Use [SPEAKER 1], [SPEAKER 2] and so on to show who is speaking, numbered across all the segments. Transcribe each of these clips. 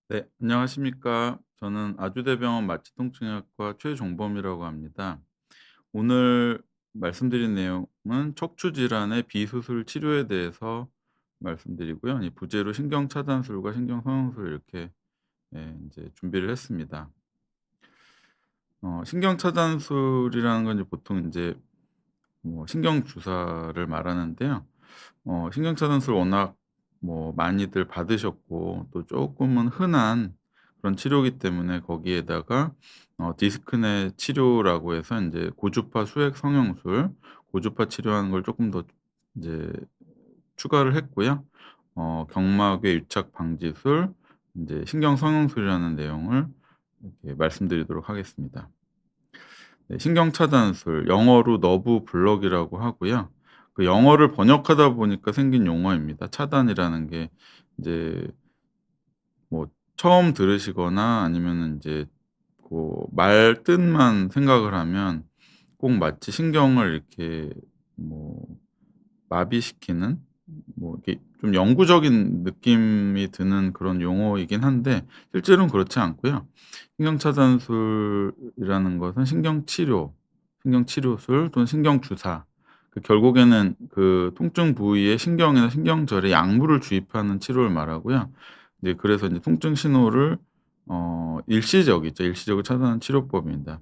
[SPEAKER 1] 네, 안녕하십니까. 저는 아주대병원 마취통증의학과 최종범이라고 합니다. 오늘 말씀드린 내용은 척추 질환의 비수술 치료에 대해서 말씀드리고요. 이 부제로 신경차단술과 신경성형술 이렇게 이제 준비를 했습니다. 신경차단술이라는 건 이제 보통 이제 뭐 신경 주사를 말하는데요. 신경차단술 워낙 뭐 많이들 받으셨고 또 조금은 흔한 그런 치료이기 때문에 거기에다가 디스크네 치료라고 해서 이제 고주파 수액 성형술, 고주파 치료하는 걸 조금 더 이제 추가를 했고요. 경막외 유착 방지술, 이제 신경 성형술이라는 내용을 이렇게 말씀드리도록 하겠습니다. 네, 신경 차단술, 영어로 너브 블럭이라고 하고요. 그 영어를 번역하다 보니까 생긴 용어입니다. 차단이라는 게 이제 뭐 처음 들으시거나 아니면은 인제 고 말 뜻만 생각을 하면 꼭 마치 신경을 이렇게 뭐 마비시키는 뭐 이렇게 좀 영구적인 느낌이 드는 그런 용어이긴 한데 실제로는 그렇지 않고요. 신경 차단술이라는 것은 신경치료술 또는 신경주사, 결국에는 그 통증 부위에 신경이나 신경절에 약물을 주입하는 치료를 말하고요. 이제 그래서 인제 통증 신호를 일시적이죠. 일시적으로 차단하는 치료법입니다.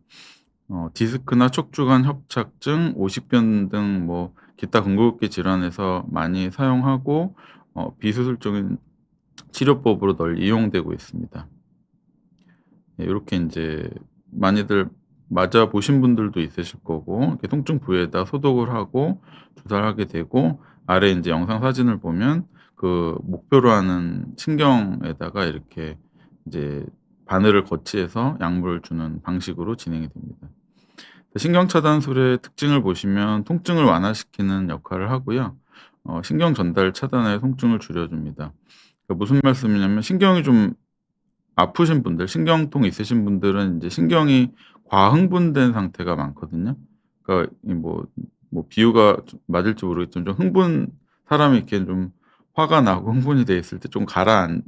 [SPEAKER 1] 디스크나 척추관 협착증, 오십견 등 뭐 기타 근골격 질환에서 많이 사용하고 비수술적인 치료법으로 널리 이용되고 있습니다. 예, 요렇게 인제 많이들 맞아 보신 분들도 있으실 거고, 이렇게 통증 부위에다 소독을 하고 주사를 하게 되고, 아래 인제 영상 사진을 보면 그 목표로 하는 신경에다가 이렇게 이제 바늘을 거치해서 약물을 주는 방식으로 진행이 됩니다. 신경 차단술의 특징을 보시면 통증을 완화시키는 역할을 하고요. 신경 전달 차단해 통증을 줄여 줍니다. 무슨 말씀이냐면 신경이 좀 아프신 분들, 신경통 있으신 분들은 인제 신경이 과흥분된 상태가 많거든요. 그러니까 이 뭐 비유가 좀 맞을지 모르겠지만 좀 사람이 이렇게 좀 화가 나고 흥분이 돼 있을 때 좀 가라앉게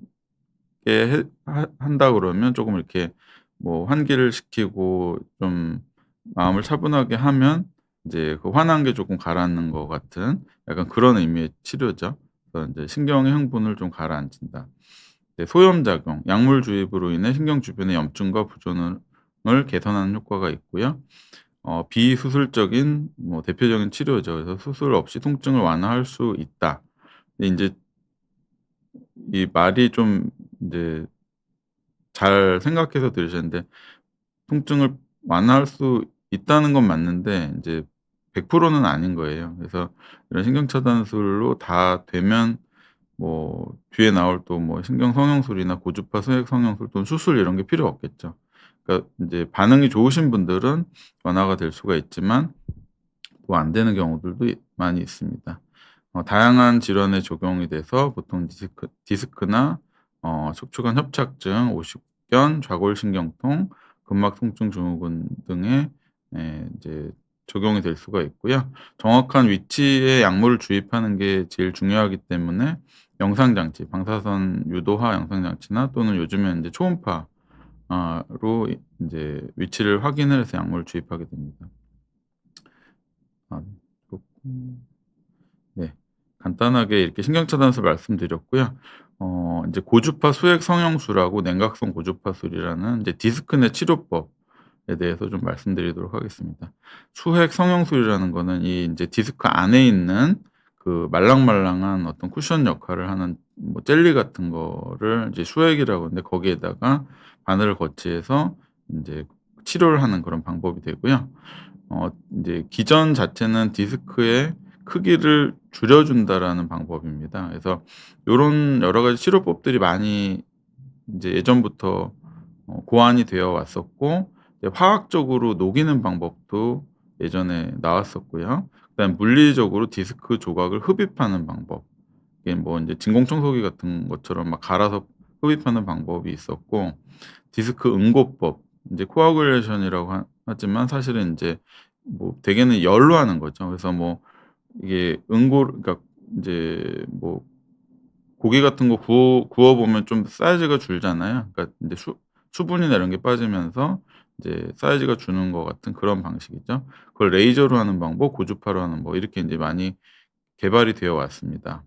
[SPEAKER 1] 해 하 한다 그러면 쪼금 이렇게 뭐 환기를 시키고 좀 마음을 차분하게 하면 이제 그 화난 게 쪼끔 가라앉는 것 같은 약간 그런 의미의 치료죠. 그래서 인제 신경의 흥분을 좀 가라앉힌다. 네, 소염작용, 약물 주입으로 인해 신경 주변의 염증과 부종을 개선하는 효과가 있고요. 비수술적인 뭐 대표적인 치료죠. 그래서 수술 없이 통증을 완화할 수 있다. 근데 인제 이 말이 좀 인제 잘 생각해서 들으셔야 되는데, 통증을 완화할 수 있다는 건 맞는데 인제 100%는 아닌 거예요. 그래서 이런 신경 차단술로 다 되면 뭐 뒤에 나올 또 뭐 신경 성형술이나 고주파 수액 성형술 또는 수술 이런 게 필요 없겠죠. 그러니까 인제 반응이 좋으신 분들은 완화가 될 수가 있지만 또 안 되는 경우들도 많이 있습니다. 다양한 질환에 적용이 돼서 보통 디스크나 척추관 협착증, 오십견, 좌골신경통, 근막 통증 증후군 등에 인제 적용이 될 수가 있고요. 정확한 위치에 약물을 주입하는 게 제일 중요하기 때문에 영상장치, 방사선 유도화 영상장치나 또는 요즘에는 인제 초음파 로 인제 위치를 확인을 해서 약물을 주입하게 됩니다. 아, 그렇고 네. 간단하게 이렇게 신경차단술 말씀드렸고요. 인제 고주파 수액 성형술하고 냉각성 고주파술이라는 이제 디스크내 치료법에 대해서 좀 말씀드리도록 하겠습니다. 수액 성형술이라는 거는 이 인제 디스크 안에 있는 그 말랑말랑한 어떤 쿠션 역할을 하는 뭐 젤리 같은 거를 이제 수액이라고 하는데, 거기에다가 바늘을 거치해서 인제 치료를 하는 그런 방법이 되고요. 인제 기전 자체는 디스크의 크기를 줄여 준다라는 방법입니다. 그래서 요런 여러 가지 치료법들이 많이 인제 예전부터 고안이 되어 왔었고, 이제 화학적으로 녹이는 방법도 예전에 나왔었고요. 그다음에 물리적으로 디스크 조각을 흡입하는 방법. 이게 뭐 인제 진공청소기 같은 것처럼 막 갈아서 흡입하는 방법이 있었고, 디스크 응고법, 인제 코아굴레이션이라고 하지만 사실은 인제 뭐 대개는 열로 하는 거죠. 그래서 뭐 이게 응고, 그러니까 인제 뭐 고기 같은 거 구워 보면 좀 사이즈가 줄잖아요. 그러니까 인제 수분이나 이런 게 빠지면서 이제 사이즈가 주는 것 같은 그런 방식이죠. 그걸 레이저로 하는 방법, 고주파로 하는 뭐 이렇게 인제 많이 개발이 되어 왔습니다.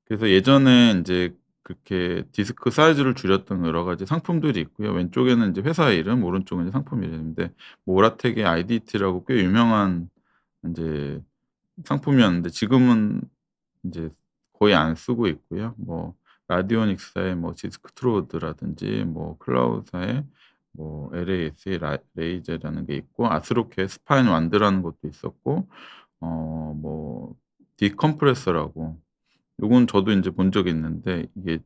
[SPEAKER 1] 그래서 예전에 인제 그렇게 디스크 사이즈를 줄였던 여러 가지 상품들이 있고요. 왼쪽에는 인제 회사 이름, 오른쪽은 이제 상품 이름인데 오라텍의 IDT라고 꽤 유명한 인제 상품이었는데 지금은 인제 거의 안 쓰고 있고요. 뭐 라디오닉스사의 뭐 디스크트로드라든지 뭐 클라우드사의 뭐 LAS의 레이저라는 게 있고 아스로케의 스파인 완드라는 것도 있었고 뭐 디컴프레서라고 요건 저도 인제 본 적이 있는데 이게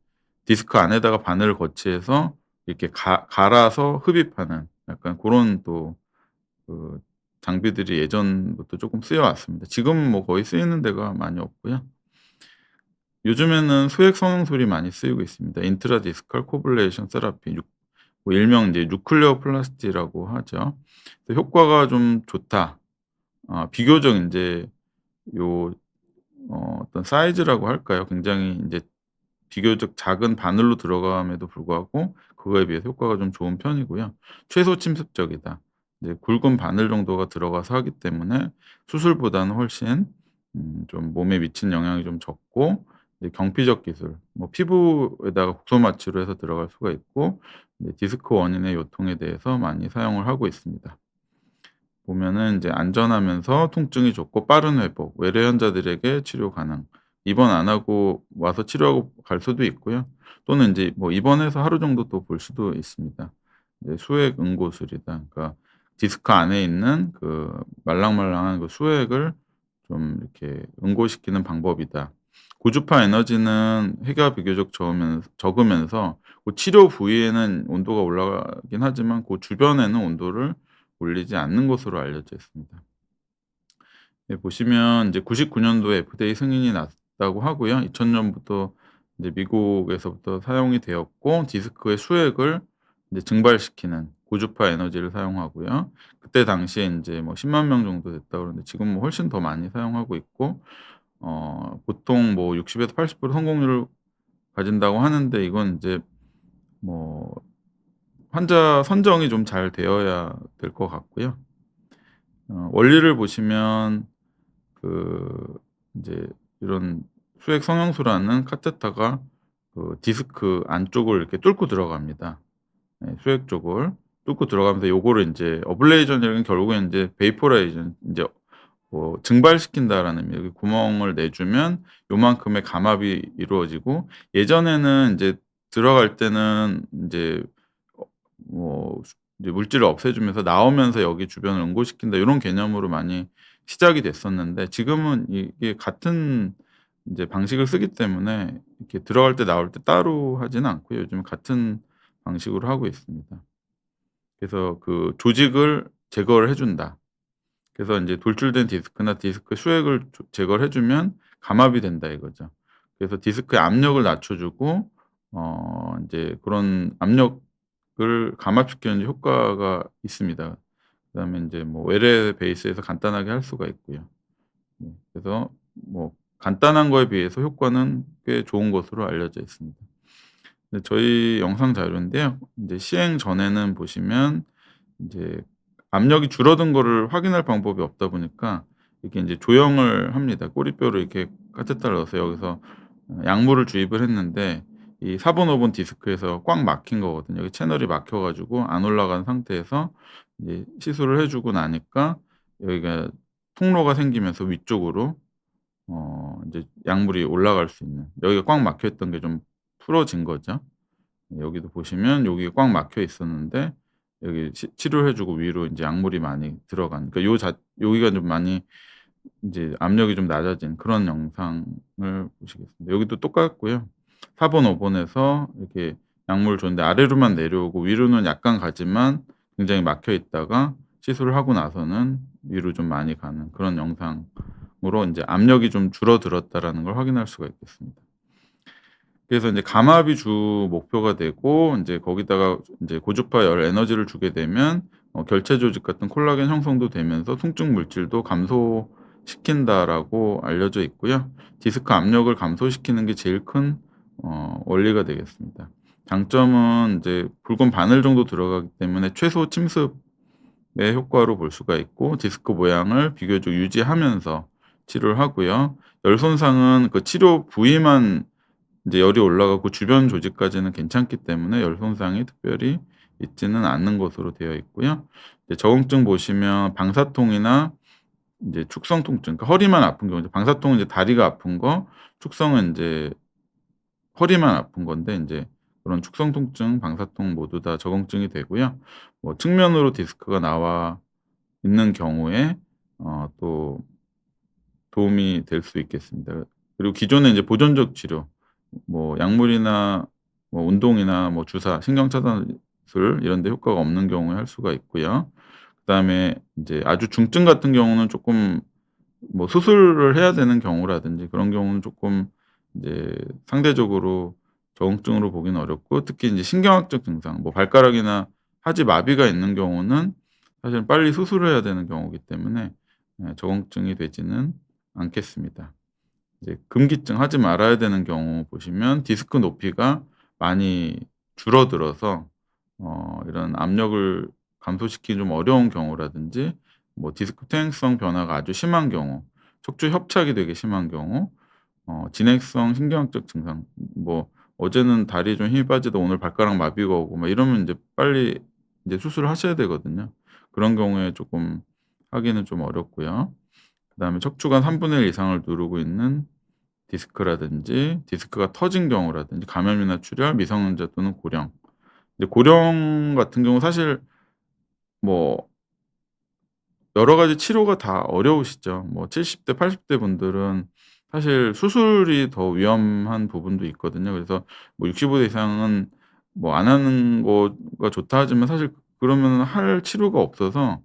[SPEAKER 1] 디스크 안에다가 바늘을 거치해서 이렇게 갈아서 흡입하는 약간 고런 또 그 장비들이 예전부터 쪼끔 쓰여 왔습니다. 지금은 뭐 거의 쓰이는 데가 많이 없고요. 요즘에는 수액 성형술이 많이 쓰이고 있습니다. 인트라디스칼 코블레이션 세라피 뭐 일명 인제 뉴클레어 플라스티라고 하죠. 그래서 "효과가 좀 좋다." 비교적 인제 요 어떤 사이즈라고 할까요? 굉장히 인제 비교적 작은 바늘로 들어감에도 불구하고 그거에 비해서 효과가 좀 좋은 편이고요. 최소 침습적이다. 이제 굵은 바늘 정도가 들어가서 하기 때문에 수술보다는 훨씬 좀 몸에 미치는 영향이 좀 적고 이제 경피적 기술 뭐 피부에다가 국소 마취로 해서 들어갈 수가 있고 이제 디스크 원인의 요통에 대해서 많이 사용을 하고 있습니다. 보면은 인제 안전하면서 통증이 적고 빠른 회복, 외래 환자들에게 치료 가능. 입원 안 하고 와서 치료하고 갈 수도 있고요. 또는 인제 뭐 입원해서 하루 정도 또 볼 수도 있습니다. 이제 수액 응고술이다. 그러니까 디스크 안에 있는 그 말랑말랑한 그 수액을 좀 이렇게 응고시키는 방법이다. 고주파 에너지는 해가 비교적 적으면서 고 치료 부위에는 온도가 올라가긴 하지만 고 주변에는 온도를 올리지 않는 것으로 알려져 있습니다. 예 보시면 이제 99 년도에 FDA 승인이 났다고 하고요. 2000 년부터 이제 미국에서부터 사용이 되었고 디스크의 수액을 이제 증발시키는 고주파 에너지를 사용하고요. 그때 당시에 인제 뭐 10만 명 정도 됐다고 그러는데 지금 뭐 훨씬 더 많이 사용하고 있고 보통 뭐 60에서 80% 성공률을 가진다고 하는데 이건 인제 뭐 환자 선정이 좀 잘 되어야 될 것 같고요. 원리를 보시면 그 인제 이런 수액 성형수라는 카테터가 그 디스크 안쪽을 이렇게 뚫고 들어갑니다. 예 수액 쪽을 뚫고 들어가면서 요거를 인제 어블레이션이라는 결국엔 인제 베이포라이전 인제 뭐 "증발시킨다."라는 의미 여기 구멍을 내주면 요만큼의 감압이 이루어지고 예전에는 인제 들어갈 때는 인제 뭐 이제 물질을 없애주면서 나오면서 여기 주변을 응고시킨다 요런 개념으로 많이 시작이 됐었는데 지금은 이게 같은 인제 방식을 쓰기 때문에 이렇게 들어갈 때 나올 때 따로 하지는 않고요. 요즘은 같은 방식으로 하고 있습니다. 그래서 그 "조직을 제거를 해 준다." 그래서 인제 돌출된 디스크나 디스크 수액을 제거를 해 주면 감압이 된다 이거죠. 그래서 디스크의 압력을 낮춰 주고 인제 그런 압력을 감압시키는 효과가 있습니다. 그다음에 인제 뭐 외래 베이스에서 간단하게 할 수가 있고요. 그래서 뭐 간단한 거에 비해서 효과는 꽤 좋은 것으로 알려져 있습니다. 네 저희 영상 자료인데요. 인제 시행 전에는 보시면 인제 압력이 줄어든 거를 확인할 방법이 없다 보니까 이렇게 인제 조형을 합니다. 꼬리뼈를 이렇게 카테터를 넣어서 여기서 약물을 주입을 했는데 이 4 번, 5번 디스크에서 꽉 막힌 거거든요. 여기 채널이 막혀 가지고 안 올라간 상태에서 이제 시술을 해 주고 나니까 여기가 통로가 생기면서 위쪽으로 인제 약물이 올라갈 수 있는 여기가 꽉 막혀 있던 게 좀 풀어진 거죠. 여기도 보시면 여기가 꽉 막혀 있었는데 여기 치료해 주고 위로 인제 약물이 많이 들어간 그러니까 여기가 좀 많이 인제 압력이 좀 낮아진 그런 영상을 보시겠습니다. 여기도 똑같고요. 4 번, 5 번에서 이렇게 약물을 줬는데 아래로만 내려오고 위로는 약간 가지만 굉장히 막혀 있다가 시술을 하고 나서는 위로 좀 많이 가는 그런 영상으로 인제 '압력이 좀 줄어들었다.'라는 걸 확인할 수가 있겠습니다. 그래서 인제 감압이 주 목표가 되고 인제 거기다가 인제 고주파 열 에너지를 주게 되면 결체 조직 같은 콜라겐 형성도 되면서 통증 물질도 감소되는 시킨다라고 알려져 있고요. 디스크 압력을 감소시키는 게 제일 큰 원리가 되겠습니다. 장점은 이제 굵은 바늘 정도 들어가기 때문에 최소 침습의 효과로 볼 수가 있고 디스크 모양을 비교적 유지하면서 치료를 하고요. 열 손상은 그 치료 부위만 이제 열이 올라가고 주변 조직까지는 괜찮기 때문에 열 손상이 특별히 있지는 않는 것으로 되어 있고요. 이제 적응증 보시면 방사통이나 인제 축성 통증, 그러니까 허리만 아픈 경우, 이제 방사통은 이제 다리가 아픈 거, 축성은 인제 허리만 아픈 건데 인제 그런 축성 통증, 방사통 모두 다 적응증이 되고요. 뭐 측면으로 디스크가 나와 있는 경우에 또 도움이 될 수 있겠습니다. 그리고 기존에 인제 보존적 치료, 뭐 약물이나 뭐 운동이나 뭐 주사, 신경 차단술 이런 데 효과가 없는 경우에 할 수가 있고요. 그다음에 인제 아주 중증 같은 경우는 쪼끔 뭐 수술을 해야 되는 경우라든지 그런 경우는 쪼끔 인제 상대적으로 적응증으로 보기는 어렵고, 특히 인제 신경학적 증상, 뭐 발가락이나 하지 마비가 있는 경우는 사실은 빨리 수술을 해야 되는 경우이기 때문에 적응증이 되지는 않겠습니다. 이제 금기증, 하지 말아야 되는 경우 보시면 디스크 높이가 많이 줄어들어서 이런 압력을 감소시키기 좀 어려운 경우라든지, 뭐 디스크 퇴행성 변화가 아주 심한 경우, 척추 협착이 되게 심한 경우, 진행성 신경학적 증상, 뭐 어제는 다리에 좀 힘이 빠지다 오늘 발가락 마비가 오고 막 이러면 인제 빨리 인제 수술을 하셔야 되거든요. 그런 경우에 쪼끔 하기는 좀 어렵고요. 그다음에 척추관 3분의 1 이상을 누르고 있는 디스크라든지, 디스크가 터진 경우라든지, 감염이나 출혈, 미성년자 또는 고령. 이제 고령 같은 경우 사실 뭐 여러 가지 치료가 다 어려우시죠. 뭐 70대 80대 분들은 사실 수술이 더 위험한 부분도 있거든요. 그래서 뭐 65세 이상은 뭐 안 하는 거가 좋다 하지만 사실 그러면은 할 치료가 없어서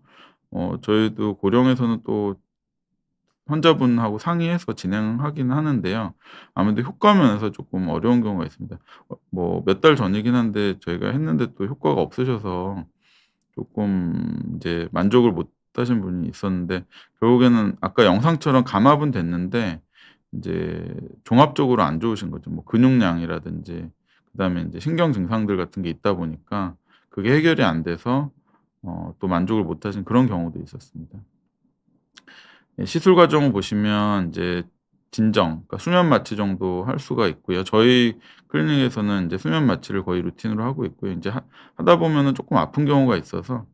[SPEAKER 1] 저희도 고령에서는 또 환자분하고 상의해서 진행하기는 하는데요. 아무래도 효과 면에서 쪼끔 어려운 경우가 있습니다. 뭐 몇 달 전이긴 한데 저희가 했는데 또 효과가 없으셔서 쪼끔 이제 만족을 못 하신 분이 있었는데, 결국에는 아까 영상처럼 감압은 됐는데 인제 종합적으로 안 좋으신 거죠. 뭐 근육량이라든지 그다음에 인제 신경 증상들 같은 게 있다 보니까 그게 해결이 안 돼서 또 만족을 못 하신 그런 경우도 있었습니다. 예, 시술 과정을 보시면 인제 진정, 그러니까 수면 마취 정도 할 수가 있고요. 저희 클리닉에서는 인제 수면 마취를 거의 루틴으로 하고 있고요. 인제 하다 보면은 쪼끔 아픈 경우가 있어서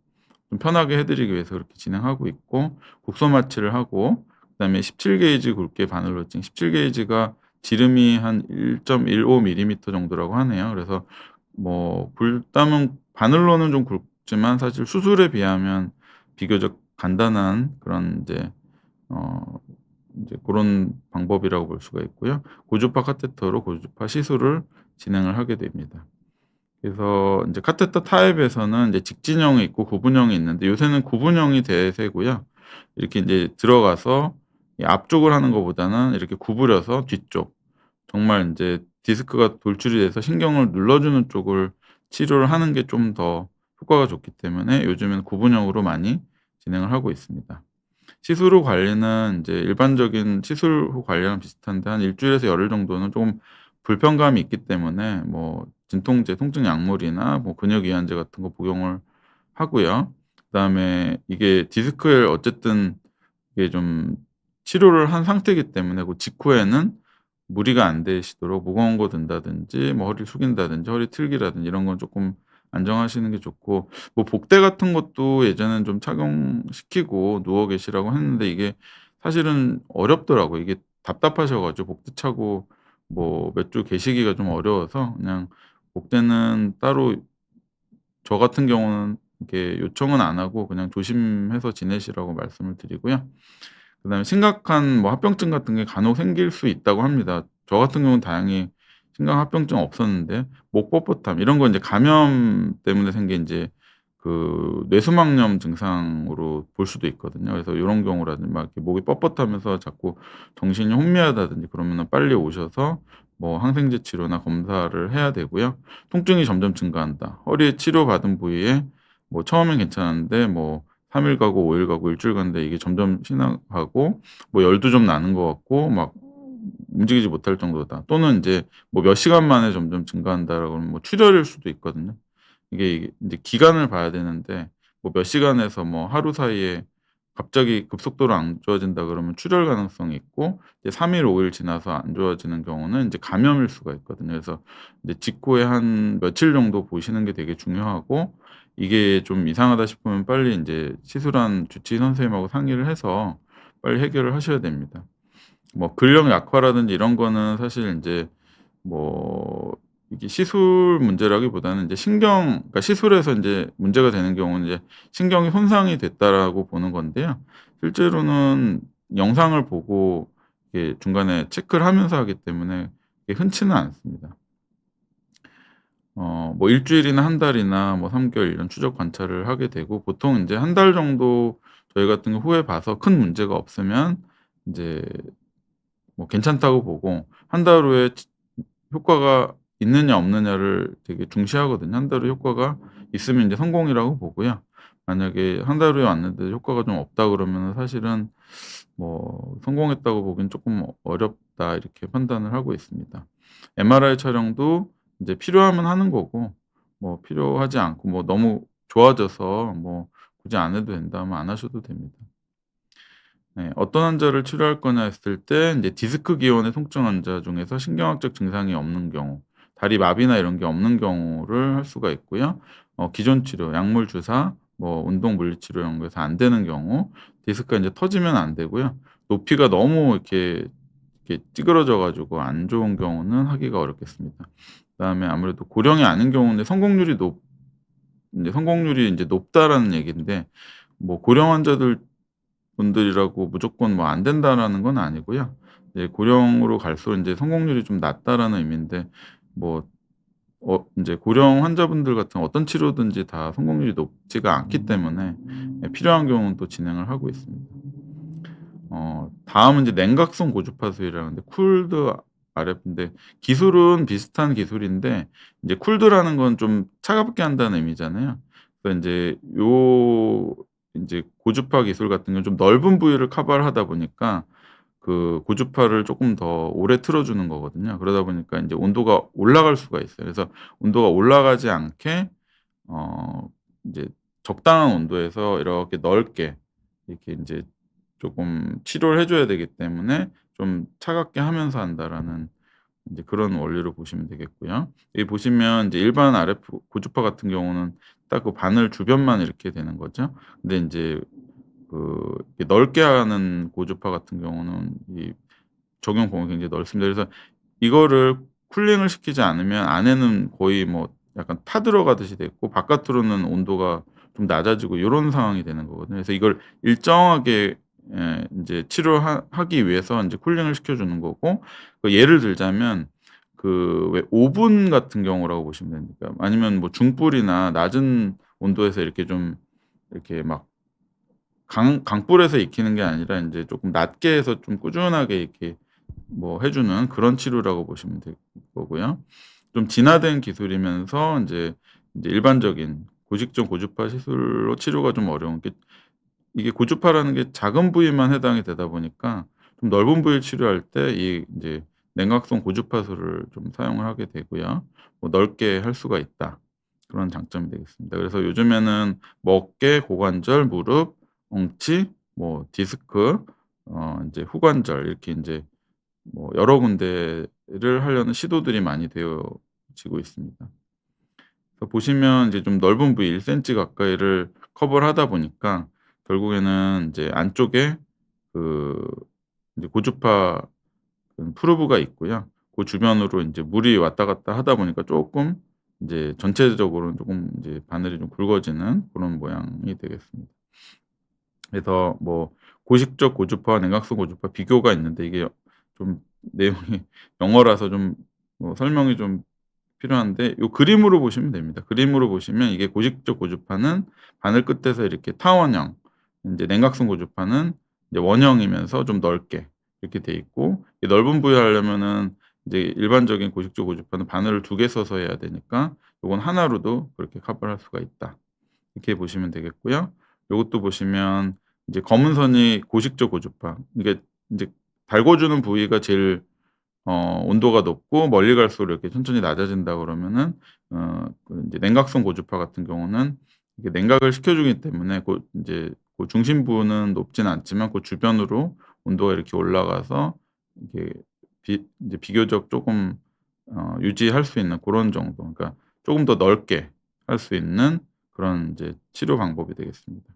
[SPEAKER 1] 좀 편하게 해 드리기 위해서 그렇게 진행하고 있고, 국소 마취를 하고, 그다음에 17 게이지 굵기의 바늘로징, 17 게이지가 지름이 한 1.15 밀리미터 정도라고 하네요. 그래서 뭐 굵다면 바늘로는 좀 굵지만 사실 수술에 비하면 비교적 간단한 그런 인제 어 인제 고런 방법이라고 볼 수가 있고요. 고주파 카테터로 고주파 시술을 진행을 하게 됩니다. 그래서 인제 카테터 타입에서는 이제 직진형이 있고 구분형이 있는데, 요새는 구분형이 대세고요. 이렇게 인제 들어가서 이 앞쪽을 하는 것보다는 이렇게 구부려서 뒤쪽, 정말 인제 디스크가 돌출이 돼서 신경을 눌러주는 쪽을 치료를 하는 게 좀 더 효과가 좋기 때문에 요즘에는 구분형으로 많이 진행을 하고 있습니다. 시술 후 관리는 인제 일반적인 시술 후 관리랑 비슷한데 한 일 주일에서 열흘 정도는 좀 불편감이 있기 때문에 뭐 진통제, 통증 약물이나 뭐 근육 이완제 같은 거 복용을 하고요. 그다음에 이게 디스크를 어쨌든 이게 좀 치료를 한 상태이기 때문에 그 직후에는 무리가 안 되시도록 무거운 거 든다든지 뭐 허리를 숙인다든지 허리 틀기라든지 이런 건 쪼끔 안정하시는 게 좋고, 뭐 복대 같은 것도 예전에는 좀 착용시키고 누워 계시라고 했는데 이게 사실은 어렵더라고요. 이게 답답하셔 가지고 복대 차고 뭐 몇 주 계시기가 좀 어려워서 그냥 복대는 따로 저 같은 경우는 이렇게 요청은 안 하고 그냥 조심해서 지내시라고 말씀을 드리고요. 그다음에 심각한 뭐 합병증 같은 게 간혹 생길 수 있다고 합니다. 저 같은 경우는 다행히 심각한 합병증 없었는데, 목 뻣뻣함 이런 건 인제 감염 때문에 생긴 인제 그 뇌수막염 증상으로 볼 수도 있거든요. 그래서 요런 경우라든지 막 이렇게 목이 뻣뻣하면서 자꾸 정신이 혼미하다든지 그러면은 빨리 오셔서 뭐 항생제 치료나 검사를 해야 되고요. 통증이 점점 증가한다, 허리에 치료받은 부위에 뭐 처음엔 괜찮았는데 뭐 3일 가고 5일 가고 일 주일 갔는데 이게 점점 심각하고 뭐 열도 좀 나는 것 같고 막 움직이지 못할 정도다. 또는 인제 뭐 몇 시간 만에 점점 증가한다라고 하면 뭐 출혈일 수도 있거든요. 이게 인제 기간을 봐야 되는데 뭐 몇 시간에서 뭐 하루 사이에 갑자기 급속도로 안 좋아진다 그러면 출혈 가능성이 있고 이제 3일 5일 지나서 안 좋아지는 경우는 인제 감염일 수가 있거든요. 그래서 이제 직후에 한 며칠 정도 보시는 게 되게 중요하고 이게 좀 이상하다 싶으면 빨리 인제 시술한 주치의 선생님하고 상의를 해서 빨리 해결을 하셔야 됩니다. 뭐 근력 약화라든지 이런 거는 사실 인제 뭐 이게 시술 문제라기보다는 이제 그러니까 시술해서 인제 문제가 되는 경우는 이제 '신경이 손상이 됐다.'라고 보는 건데요. 실제로는 영상을 보고 이게 중간에 체크를 하면서 하기 때문에 이게 흔치는 않습니다. 뭐 일 주일이나 한 달이나 뭐 3 개월, 1년 추적 관찰을 하게 되고 보통 인제 한 달 정도 저희 같은 경우 후에 봐서 큰 문제가 없으면 인제 뭐 괜찮다고 보고 한 달 후에 효과가 있느냐 없느냐를 되게 중시하거든요. 한 달 후에 효과가 있으면 인제 성공이라고 보고요. 만약에 한 달 후에 왔는데 효과가 좀 없다 그러면은 사실은 뭐 '성공했다고 보기엔 쪼끔 어렵다.' 이렇게 판단을 하고 있습니다. MRI 촬영도 인제 필요하면 하는 거고 뭐 필요하지 않고 뭐 너무 좋아져서 뭐 굳이 안 해도 된다 하면 안 하셔도 됩니다. 네. 어떤 환자를 치료할 거냐 했을 때 인제 디스크 기원의 통증 환자 중에서 신경학적 증상이 없는 경우, 다리 마비나 이런 게 없는 경우를 할 수가 있고요. 기존 치료, 약물 주사, 뭐 운동 물리치료 이런 거에서 안 되는 경우, 디스크가 인제 터지면 안 되고요. 높이가 너무 이렇게 찌그러져 가지고 안 좋은 경우는 하기가 어렵겠습니다. 그다음에 아무래도 고령이 아닌 경우인데 성공률이 인제 높다라는 얘기인데 뭐 고령 환자들 분들이라고 무조건 뭐 안 된다라는 건 아니고요. 이제 고령으로 갈수록 인제 성공률이 좀 낮다라는 의미인데 뭐 인제 고령 환자분들 같은 어떤 치료든지 다 성공률이 높지가 않기 때문에 예 필요한 경우는 또 진행을 하고 있습니다. 다음은 이제 냉각성 고주파수이라는데 쿨드 RF인데 기술은 비슷한 기술인데 인제 쿨드라는 건 좀 차갑게 한다는 의미잖아요. 그래서 인제 인제 고주파 기술 같은 경우는 좀 넓은 부위를 커버를 하다 보니까 그 고주파를 쪼끔 더 오래 틀어 주는 거거든요. 그러다 보니까 인제 온도가 올라갈 수가 있어요. 그래서 온도가 올라가지 않게 어 인제 적당한 온도에서 이렇게 넓게 이렇게 인제 쪼금 치료를 해 줘야 되기 때문에 좀 차갑게 하면서 한다라는 인제 그런 원리로 보시면 되겠고요. 여기 보시면 인제 일반 RF 고주파 같은 경우는 딱 그 바늘 주변만 이렇게 되는 거죠. 근데 인제 이렇게 넓게 하는 고주파 같은 경우는 이 적용 범위가 굉장히 넓습니다. 그래서 이거를 쿨링을 시키지 않으면 안에는 거의 뭐 약간 타 들어가듯이 돼 있고 바깥으로는 온도가 좀 낮아지고 요런 상황이 되는 거거든요. 그래서 이걸 일정하게 인제 하기 위해서 인제 쿨링을 시켜 주는 거고 예를 들자면 왜 오븐 같은 경우라고 보시면 됩니다. 아니면 뭐 중불이나 낮은 온도에서 이렇게 좀 이렇게 막 강불에서 익히는 게 아니라 인제 쪼끔 낮게 해서 좀 꾸준하게 이렇게 뭐 해 주는 그런 치료라고 보시면 될 거고요. 좀 진화된 기술이면서 인제 일반적인 고직전 고주파 시술로 치료가 좀 어려운 게 이게 고주파라는 게 작은 부위만 해당이 되다 보니까 좀 넓은 부위를 치료할 때 인제 냉각성 고주파술을 좀 사용을 하게 되고요. 뭐 넓게 할 수가 있다. 그런 장점이 되겠습니다. 그래서 요즘에는 뭐 어깨, 고관절, 무릎, 엉치, 뭐 디스크, 인제 후관절 이렇게 인제 뭐 여러 군데를 하려는 시도들이 많이 되어지고 있습니다. 그래서 보시면 이제 좀 넓은 부위 1 센치 가까이를 커버를 하다 보니까 결국에는 인제 안쪽에 그 이제 고주파 프로브가 있고요. 그 주변으로 인제 물이 왔다 갔다 하다 보니까 쪼끔 인제 전체적으로는 쪼금 인제 바늘이 좀 굵어지는 고런 모양이 되겠습니다. 그래서 뭐 고식적 고주파와 냉각성 고주파 비교가 있는데 이게 좀 내용이 영어라서 좀 설명이 좀 필요한데 요 그림으로 보시면 됩니다. 그림으로 보시면 이게 고직적 고주파는 바늘 끝에서 이렇게 타원형, 인제 냉각성 고주파는 이제 원형이면서 좀 넓게 이렇게 돼 있고 이 넓은 부위 하려면은 이제 일반적인 고직적 고주파는 바늘을 2개 써서 해야 되니까 요건 하나로도 그렇게 커버를 할 수가 있다. 이렇게 보시면 되겠고요. 요것도 보시면 이제 검은 선이 고식적 고주파. 이게 인제 달궈 주는 부위가 제일 온도가 높고 멀리 갈수록 이렇게 천천히 낮아진다 그러면은 그 인제 냉각성 고주파 같은 경우는 이게 냉각을 시켜 주기 때문에 고 인제 고 중심부는 높진 않지만 고 주변으로 온도가 이렇게 올라가서 이게 인제 비교적 쪼금 유지할 수 있는 고런 정도, 그러니까 쪼금 더 넓게 할 수 있는 그런 인제 치료 방법이 되겠습니다.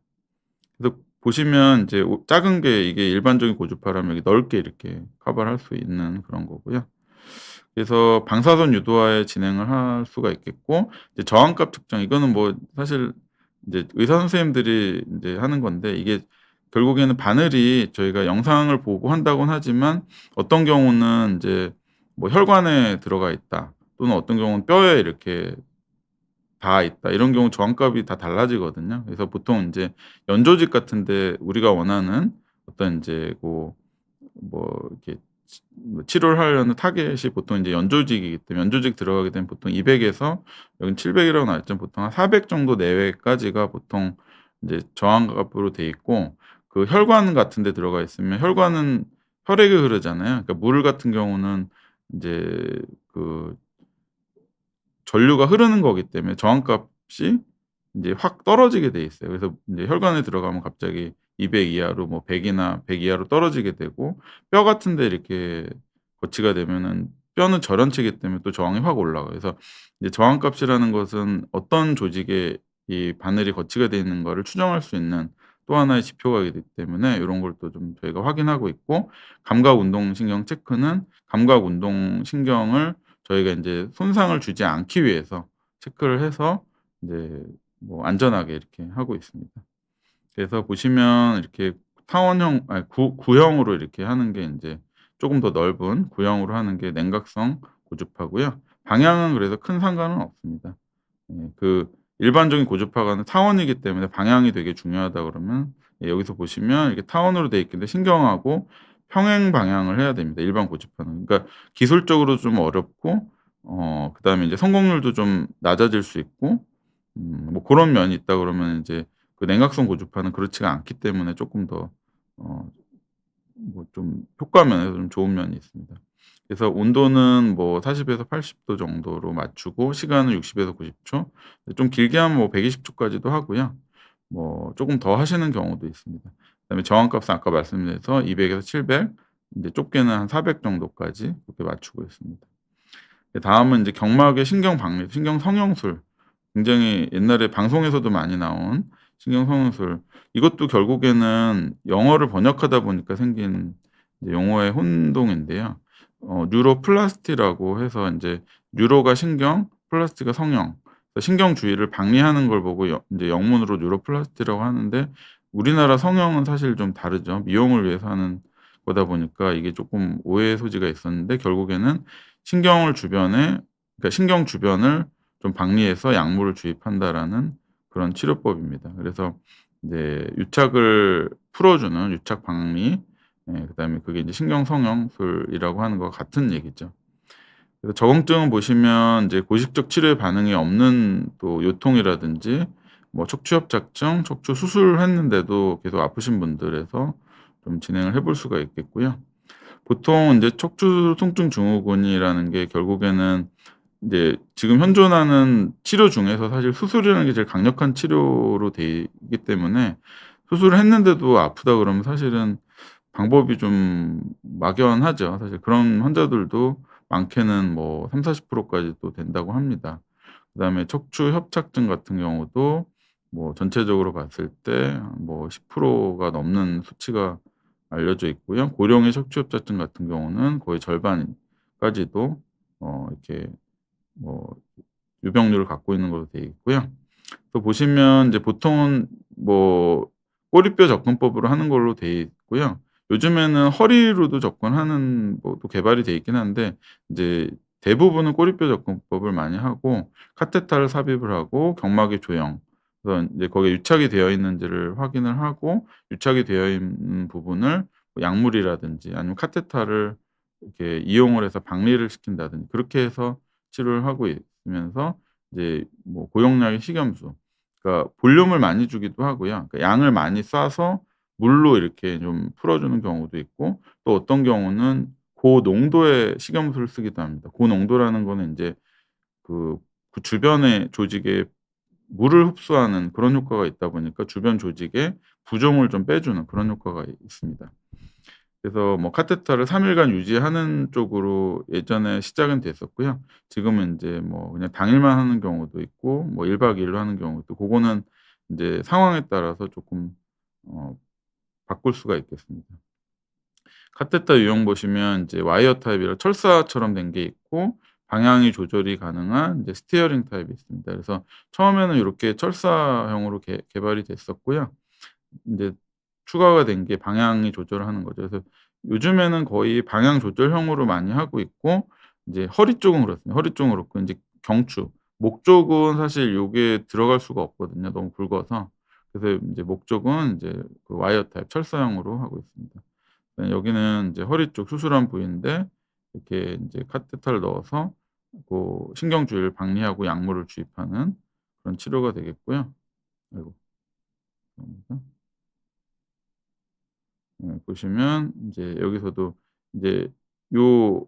[SPEAKER 1] 그래서 보시면 이제 작은 게 이게 일반적인 고주파라면 이게 넓게 이렇게 커버를 할 수 있는 그런 거고요. 그래서 방사선 유도하에 진행을 할 수가 있겠고, 이제 저항값 측정, 이거는 뭐 사실 인제 의사 선생님들이 인제 하는 건데, 이게 결국에는 바늘이 저희가 영상을 보고 한다고는 하지만 어떤 경우는 인제 뭐 혈관에 들어가 있다, 또는 어떤 경우는 뼈에 이렇게 닿아 있다, 이런 경우 저항값이 다 달라지거든요. 그래서 보통 인제 연조직 같은 데 우리가 원하는 어떤 인제 뭐 이렇게 치료를 하려는 타겟이 보통 인제 연조직이기 때문에, 연조직 들어가게 되면 보통 200 에서 여긴 700 이라고 나와 있지만 보통 한 400 정도 내외까지가 보통 인제 저항값으로 돼 있고, 그 혈관 같은 데 들어가 있으면, 혈관은 혈액이 흐르잖아요. 그러니까 물 같은 경우는 인제 그 전류가 흐르는 거기 때문에 저항값이 인제 확 떨어지게 돼 있어요. 그래서 인제 혈관에 들어가면 갑자기 200 이하로, 뭐 100 이나 100 이하로 떨어지게 되고, 뼈 같은 데 이렇게 거치가 되면은 뼈는 절연체이기 때문에 또 저항이 확 올라가요. 그래서 이제 저항값이라는 것은 어떤 조직에 이 바늘이 거치가 돼 있는 거를 추정할 수 있는 또 하나의 지표가 되기 때문에 요런 걸 또 좀 저희가 확인하고 있고, 감각 운동 신경 체크는 감각 운동 신경을 저희가 인제 손상을 주지 않기 위해서 체크를 해서 인제 뭐 안전하게 이렇게 하고 있습니다. 그래서 보시면 이렇게 타원형, 아니 구형으로 이렇게 하는 게 인제 쪼금 더 넓은 구형으로 하는 게 냉각성 고주파고요. 방향은 그래서 큰 상관은 없습니다. 예. 그 일반적인 고주파가는 타원이기 때문에 방향이 되게 중요하다 그러면, 예, 여기서 보시면 이렇게 타원으로 돼 있는데 신경하고 평행 방향을 해야 됩니다, 일반 고주파는. 그러니까 기술적으로 좀 어렵고, 그다음에 인제 성공률도 좀 낮아질 수 있고, 뭐 고런 면이 있다 그러면 인제 그 냉각성 고주파는 그렇지가 않기 때문에 쪼끔 더 어 뭐 좀 효과 면에서 좀 좋은 면이 있습니다. 그래서 온도는 뭐 40 에서 80도 정도로 맞추고, 시간은 60 에서 90 초, 좀 길게 하면 뭐 120 초까지도 하고요. 뭐 쪼금 더 하시는 경우도 있습니다. 그다음에 저항값은 아까 말씀드려서 200 에서 700, 인제 좁게는 한 400 정도까지 그렇게 맞추고 있습니다. 다음은 인제 경막의 신경 박리, 신경 성형술. 굉장히 옛날에 방송에서도 많이 나온 신경 성형술. 이것도 결국에는 영어를 번역하다 보니까 생긴 이제 용어의 혼동인데요. 뉴로플라스티라고 해서 인제 뉴로가 신경, 플라스티가 성형. 그래서 신경 주위를 박리하는 걸 보고 인제 영문으로 뉴로플라스티라고 하는데, 우리나라 성형은 사실 좀 다르죠. 미용을 위해서 하는 거다 보니까 이게 쪼끔 오해의 소지가 있었는데, 결국에는 신경을 주변에, 그러니까 신경 주변을 좀 박리해서 약물을 주입한다라는 그런 치료법입니다. 그래서 이제 유착을 풀어주는 유착 박리, 예, 그다음에 그게 이제 신경 성형술이라고 하는 것과 같은 얘기죠. 그래서 적응증은 보시면 이제 고식적 치료에 반응이 없는 또 요통이라든지, 뭐 척추 협착증, 척추 수술했는데도 계속 아프신 분들에서 좀 진행을 해볼 수가 있겠고요. 보통 인제 척추 통증 증후군이라는 게 결국에는 인제 지금 현존하는 치료 중에서 사실 수술이라는 게 제일 강력한 치료로 돼 있기 때문에, 수술을 했는데도 아프다 그러면 사실은 방법이 좀 막연하죠. 사실 그런 환자들도 많게는 뭐 30-40% 까지도 된다고 합니다. 그다음에 척추 협착증 같은 경우도 뭐 전체적으로 봤을 때 뭐 10% 가 넘는 수치가 알려져 있고요. 고령의 척추 협착증 같은 경우는 거의 절반까지도 이렇게 뭐 유병률을 갖고 있는 걸로 되어 있고요. 또 보시면 이제 보통은 뭐 꼬리뼈 접근법으로 하는 걸로 되어 있고요. 요즘에는 허리로도 접근하는 뭐도 개발이 돼 있긴 한데, 인제 대부분은 꼬리뼈 접근법을 많이 하고 카테터를 삽입을 하고 경막의 조형, 그래서 인제 거기에 유착이 되어 있는지를 확인을 하고, 유착이 되어 있는 부분을 뭐 약물이라든지 아니면 카테터를 이렇게 이용을 해서 박리를 시킨다든지 그렇게 해서 치료를 하고 있으면서, 이제 뭐 고용량의 식염수, 그러니까 볼륨을 많이 주기도 하고요. 그러니까 양을 많이 쏴서 물로 이렇게 좀 풀어 주는 경우도 있고, 또 어떤 경우는 고농도의 식염수를 쓰기도 합니다. 고농도라는 거는 인제 그 주변의 조직에 물을 흡수하는 그런 효과가 있다 보니까 주변 조직에 부종을 좀 빼주는 그런 효과가 있습니다. 그래서 뭐 카테터를 3 일간 유지하는 쪽으로 예전에 시작은 됐었고요. 지금은 인제 뭐 그냥 당일만 하는 경우도 있고 뭐 1박 2 일로 하는 경우도, 고거는 인제 상황에 따라서 쪼끔 어 바꿀 수가 있겠습니다. 카테터 유형 보시면 이제 와이어 타입이라 철사처럼 된 게 있고, 방향이 조절이 가능한 이제 스티어링 타입이 있습니다. 그래서 처음에는 요렇게 철사형으로 개발이 됐었고요. 인제 추가가 된 게 방향이 조절하는 거죠. 그래서 요즘에는 거의 방향 조절형으로 많이 하고 있고, 인제 허리 쪽은 그렇습니다. 허리 쪽은 그렇고 인제 경추, 목 쪽은 사실 요게 들어갈 수가 없거든요, 너무 굵어서. 그래서 인제 목 쪽은 인제 그 와이어 타입 철사형으로 하고 있습니다. 네, 여기는 인제 허리 쪽 수술한 부위인데 이렇게 인제 카테터를 넣어서 고 신경주의를 박리하고 약물을 주입하는 그런 치료가 되겠고요. 아이고, 죄송합니다. 보시면 인제 여기서도 인제 요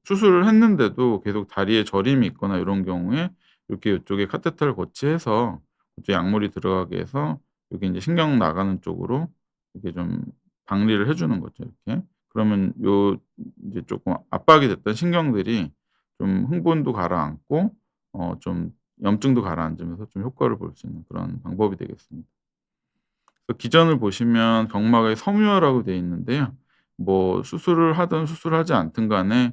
[SPEAKER 1] 수술을 했는데도 계속 다리에 저림이 있거나 요런 경우에 이렇게 요쪽에 카테터를 거치해서 이제 약물이 들어가게 해서 여기 인제 신경 나가는 쪽으로 이렇게 좀 박리를 해 주는 거죠, 이렇게. 그러면 요 인제 쪼끔 압박이 됐던 신경들이 좀 흥분도 가라앉고 좀 염증도 가라앉으면서 좀 효과를 볼 수 있는 그런 방법이 되겠습니다. 그 기전을 보시면 경막에 섬유화라고 되어 있는데요. 뭐 수술을 하든 수술하지 않든 간에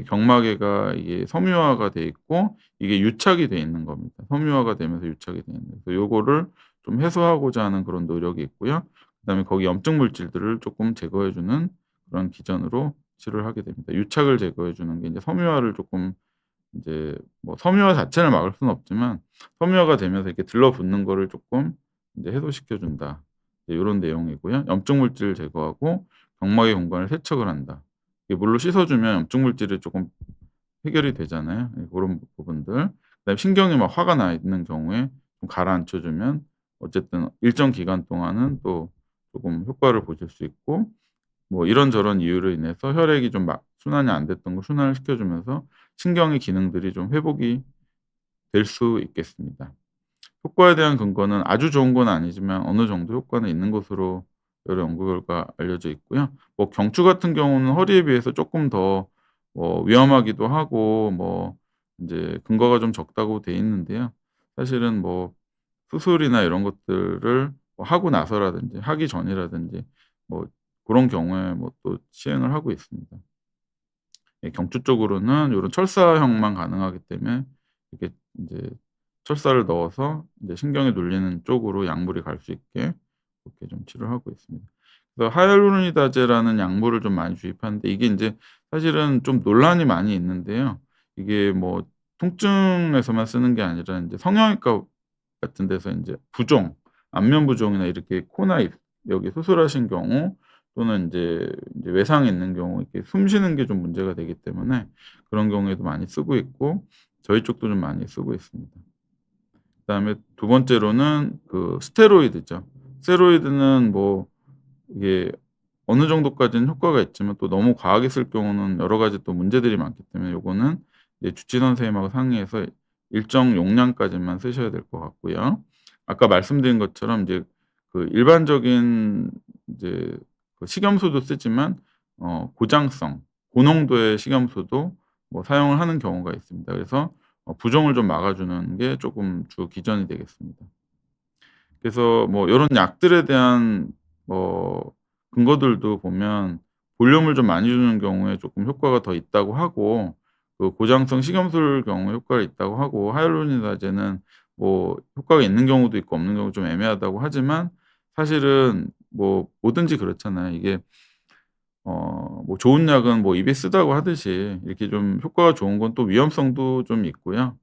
[SPEAKER 1] 경막에가 이게 섬유화가 돼 있고 이게 유착이 돼 있는 겁니다. 섬유화가 되면서 유착이 돼 있는. 그래서 요거를 좀 해소하고자 하는 그런 노력이 있고요. 그다음에 거기 염증 물질들을 쪼끔 제거해 주는 그런 기전으로 치료를 하게 됩니다. 유착을 제거해 주는 게 인제 섬유화를 쪼끔, 인제 뭐 섬유화 자체를 막을 수는 없지만 섬유화가 되면서 이렇게 들러붙는 거를 쪼끔 인제 해소시켜 준다. 이제 요런 내용이고요. 염증 물질을 제거하고 경막의 공간을 세척을 한다. 이게 물로 씻어 주면 염증 물질이 쪼끔 해결이 되잖아요. 예, 고런 부분들. 그다음에 신경이 막 화가 나 있는 경우에 좀 가라앉혀 주면 어쨌든 일정 기간 동안은 또 조금 효과를 보실 수 있고, 뭐 이런저런 이유로 인해서 혈액이 좀 막 순환이 안 됐던 거 순환을 시켜 주면서 신경의 기능들이 좀 회복이 될 수 있겠습니다. 효과에 대한 근거는 아주 좋은 건 아니지만 어느 정도 효과는 있는 것으로 여러 연구 결과 알려져 있고요. 뭐 경추 같은 경우는 허리에 비해서 쪼끔 더 위험하기도 하고 뭐 인제 근거가 좀 적다고 돼 있는데요. 사실은 뭐 수술이나 이런 것들을 뭐 하고 나서라든지 하기 전이라든지 뭐 고런 경우에 뭐 또 시행을 하고 있습니다. 예, 경추 쪽으로는 요런 철사형만 가능하기 때문에 이렇게 인제 철사를 넣어서 인제 신경이 눌리는 쪽으로 약물이 갈 수 있게 그렇게 좀 치료를 하고 있습니다. 그래서 하이알루로니다제라는 약물을 좀 많이 주입하는데 이게 인제 사실은 좀 논란이 많이 있는데요. 이게 뭐 통증에서만 쓰는 게 아니라 인제 성형외과 같은 데서 인제 부종, 안면 부종이나 이렇게 코나 입 여기 수술하신 경우 또는 인제 외상이 있는 경우 이렇게 숨 쉬는 게 좀 문제가 되기 때문에 그런 경우에도 많이 쓰고 있고 저희 쪽도 좀 많이 쓰고 있습니다. 그다음에 두 번째로는 그 스테로이드죠. 스테로이드는 뭐 이게 어느 정도까지는 효과가 있지만 또 너무 과하게 쓸 경우는 여러 가지 또 문제들이 많기 때문에 요거는 이제 주治선생님하고 상의해서 일정 용량까지만 쓰셔야 될 것 같고요. 아까 말씀드린 것처럼 이제 그 일반적인 이제 그 식염수도 쓰지만 고장성, 고농도의 식염수도 뭐 사용을 하는 경우가 있습니다. 그래서 부종을 좀 막아 주는 게 쪼금 주 기전이 되겠습니다. 그래서 뭐 요런 약들에 대한 뭐 근거들도 보면 볼륨을 좀 많이 주는 경우에 쪼끔 효과가 더 있다고 하고, 그 고장성 식염수를 경우에 효과가 있다고 하고, 하이알루로니다제는 뭐 효과가 있는 경우도 있고 없는 경우도 좀 애매하다고 하지만 사실은 뭐 뭐든지 그렇잖아요. 이게 뭐 좋은 약은 뭐 입에 쓰다고 하듯이 이렇게 좀 효과가 좋은 건 또 위험성도 좀 있고요.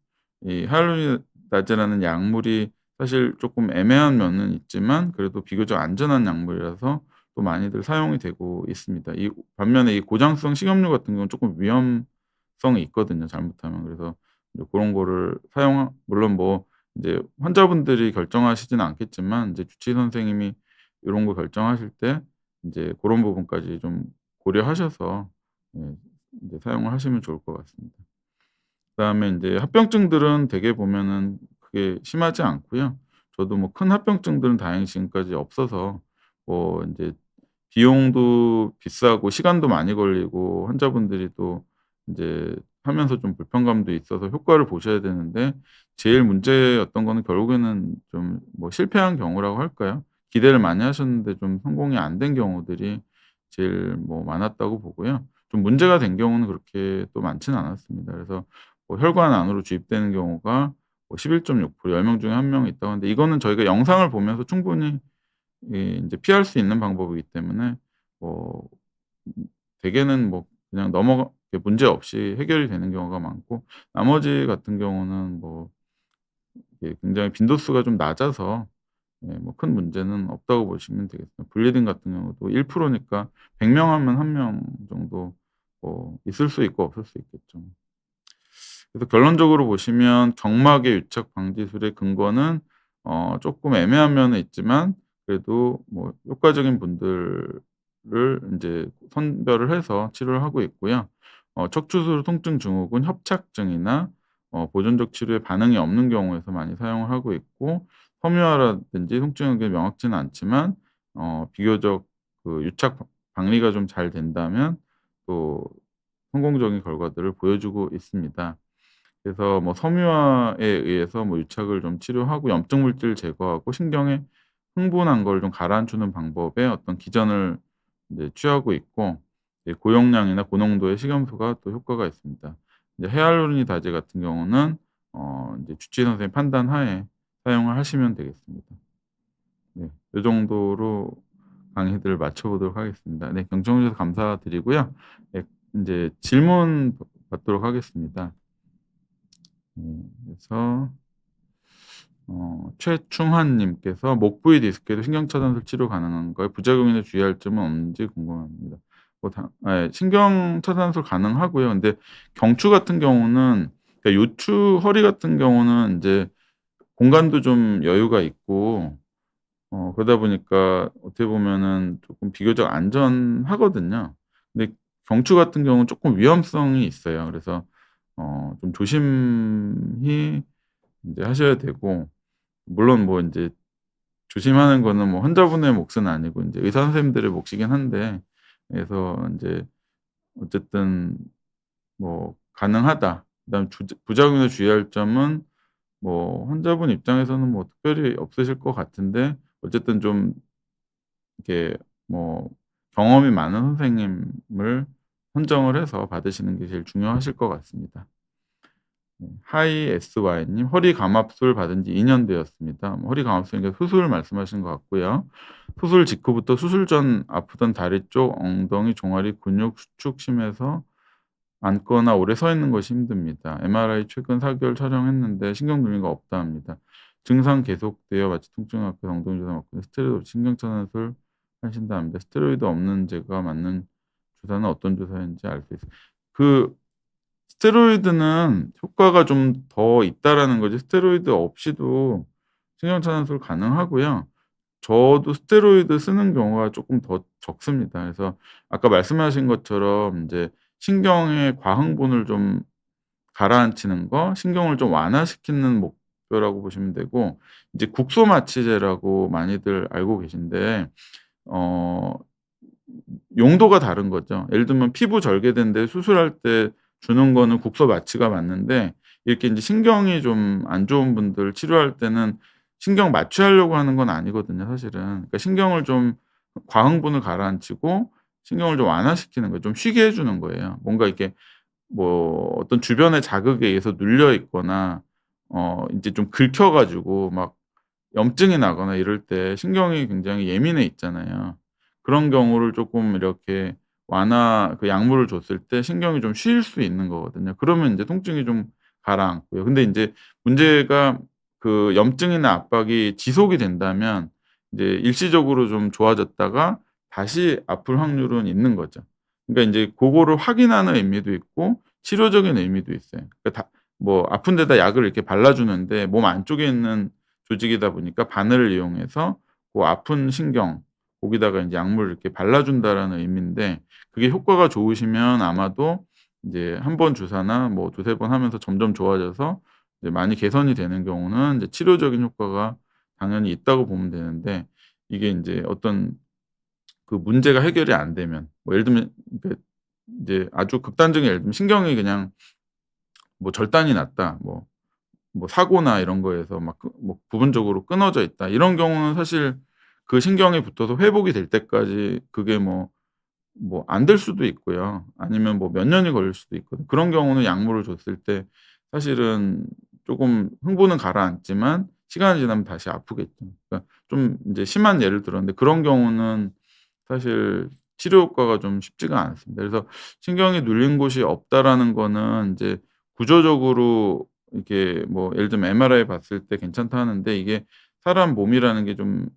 [SPEAKER 1] 이 하이알루로니다제라는 약물이 사실 쪼끔 애매한 면은 있지만 그래도 비교적 안전한 약물이라서 또 많이들 사용이 되고 있습니다. 이 반면에 이 고장성 식염류 같은 경우는 쪼끔 위험성이 있거든요, 잘못하면. 그래서 이제 고런 거를 사용하 물론 뭐 인제 환자분들이 결정하시지는 않겠지만 인제 주치의 선생님이 요런 거 결정하실 때 인제 고런 부분까지 좀 고려하셔서 예 인제 사용을 하시면 좋을 것 같습니다. 그다음에 인제 합병증들은 대개 보면은 그게 심하지 않고요. 저도 뭐 큰 합병증들은 다행히 지금까지 없어서 뭐 인제 비용도 비싸고 시간도 많이 걸리고 환자분들이 또 인제 하면서 좀 불편감도 있어서 효과를 보셔야 되는데 제일 문제였던 거는 결국에는 좀 뭐 실패한 경우라고 할까요? 기대를 많이 하셨는데 좀 성공이 안 된 경우들이 제일 뭐 많았다고 보고요. 좀 문제가 된 경우는 그렇게 또 많지는 않았습니다. 그래서 뭐 혈관 안으로 주입되는 경우가 뭐 11.6% 10명 중에 1 명이 있다고 하는데 이거는 저희가 영상을 보면서 충분히 인제 피할 수 있는 방법이기 때문에 뭐 대개는 뭐 그냥 넘어가 문제없이 해결이 되는 경우가 많고 나머지 같은 경우는 뭐 이게 굉장히 빈도수가 좀 낮아서 예 뭐 큰 문제는 없다고 보시면 되겠습니다. 블리딩 같은 경우도 1% 니까 100명 하면 1명 정도 뭐 있을 수 있고 없을 수 있겠죠. 그래서 결론적으로 보시면 경막의 유착 방지술의 근거는 쪼끔 애매한 면은 있지만 그래도 뭐 효과적인 분들을 인제 선별을 해서 치료를 하고 있고요. 척추술 통증 증후군 협착증이나 보존적 치료에 반응이 없는 경우에서 많이 사용을 하고 있고 섬유화라든지 통증 연결이 명확지는 않지만 비교적 그 유착 방리가 좀 잘 된다면 또 성공적인 결과들을 보여주고 있습니다. 그래서 뭐 섬유화에 의해서 뭐 유착을 좀 치료하고 염증 물질을 제거하고 신경에 흥분한 걸 좀 가라앉히는 방법의 어떤 기전을 이제 취하고 있고 이제 고용량이나 고농도의 식염수가 또 효과가 있습니다. 이제 히알루로니다제 같은 경우는 인제 주치의 선생님 판단 하에 사용을 하시면 되겠습니다. 네. 요 정도로 강의들을 마쳐 보도록 하겠습니다. 네. 경청해 주셔서 감사드리고요. 예 인제 질문 받도록 하겠습니다. 그래서 최충환 님께서 "목 부위 디스크에도 신경 차단술 치료 가능한가요? 부작용이나 주의할 점은 없는지 궁금합니다." 뭐 예 신경 차단술 가능하고요. 근데 경추 같은 경우는 그러니까 요추, 허리 같은 경우는 인제 공간도 좀 여유가 있고 그러다 보니까 어떻게 보면은 쪼끔 비교적 안전하거든요. 근데 경추 같은 경우는 쪼끔 위험성이 있어요. 그래서 좀 조심히 인제 하셔야 되고 물론 뭐 인제 조심하는 거는 뭐 환자분의 몫은 아니고 인제 의사 선생님들의 몫이긴 한데 그래서 인제 어쨌든 뭐 가능하다. 그다음에 주저 부작용에 주의할 점은 뭐 환자분 입장에서는 뭐 특별히 없으실 것 같은데 어쨌든 좀 이렇게 뭐 경험이 많은 선생님을 선정을 해서 받으시는 게 제일 중요하실 것 같습니다. 네. 하이 SY 님 "허리 감압술 받은 지 2년 되었습니다." 뭐 허리 감압술이니까 수술 말씀하시는 것 같고요. "수술 직후부터 수술 전 아프던 다리 쪽 엉덩이 종아리 근육 수축 심해서 앉거나 오래 서 있는 것이 힘듭니다. MRI 최근 4 개월 촬영했는데 신경 눌림과 없다 합니다. 증상 계속되어 마취 통증 앞에 엉덩이 주사 맞고 스테로이드 없이 신경 차단술 하신다 합니다. 스테로이드 없는 제가 맞는 주사는 어떤 주사인지 알 수 있을까요?" 그 스테로이드는 효과가 좀 더 있다라는 거지 스테로이드 없이도 신경 차단술 가능하고요. 저도 스테로이드 쓰는 경우가 쪼끔 더 적습니다. 그래서 아까 말씀하신 것처럼 인제 신경의 과흥분을 좀 가라앉히는 거, 신경을 좀 완화시키는 목표라고 보시면 되고 이제 국소 마취제라고 많이들 알고 계신데 어 용도가 다른 거죠. 예를 들면 피부 절개된 데 수술할 때 주는 거는 국소 마취가 맞는데 이렇게 인제 신경이 좀 안 좋은 분들 치료할 때는 신경 마취하려고 하는 건 아니거든요 사실은. 그러니까 신경을 좀 과흥분을 가라앉히고 신경을 좀 완화시키는 거예요. 좀 쉬게 해 주는 거예요. 뭔가 이렇게 뭐 어떤 주변의 자극에 의해서 눌려 있거나 인제 좀 긁혀 가지고 막 염증이 나거나 이럴 때 신경이 굉장히 예민해 있잖아요. 그런 경우를 쪼끔 이렇게 그 약물을 줬을 때 신경이 좀 쉴 수 있는 거거든요. 그러면 인제 통증이 좀 가라앉고요. 근데 인제 문제가 그 염증이나 압박이 지속이 된다면 이제 일시적으로 좀 좋아졌다가 다시 아플 확률은 있는 거죠. 그러니까 인제 고거를 확인하는 의미도 있고 치료적인 의미도 있어요. 그러니까 뭐 아픈 데다 약을 이렇게 발라 주는데 몸 안쪽에 있는 조직이다 보니까 바늘을 이용해서 그 아픈 신경 거기다가 인제 약물을 이렇게 발라 준다라는 의미인데, 그게 효과가 좋으시면 아마도 인제 한 번 주사나 뭐 두세 번 하면서 점점 좋아져서 이제 많이 개선이 되는 경우는 이제 치료적인 효과가 당연히 있다고 보면 되는데, 이게 인제 어떤 그 문제가 해결이 안 되면 뭐 예를 들면 그 이제 아주 극단적인 예를 들면 신경이 그냥 뭐 절단이 났다. 뭐 사고나 이런 거에서 막 뭐 부분적으로 끊어져 있다. 이런 경우는 사실 그 신경이 붙어서 회복이 될 때까지 그게 뭐 안 될 수도 있고요. 아니면 뭐 몇 년이 걸릴 수도 있거든요. 그런 경우는 약물을 줬을 때 사실은 쪼금 흥분은 가라앉지만 시간이 지나면 다시 아프겠죠. 그러니까 좀 인제 심한 예를 들었는데, 그런 경우는 사실 치료 효과가 좀 쉽지가 않습니다. 그래서 신경이 눌린 곳이 없다라는 거는 인제 구조적으로 이렇게 뭐 예를 들면 MRI 봤을 때 괜찮다 하는데, 이게 사람 몸이라는 게 좀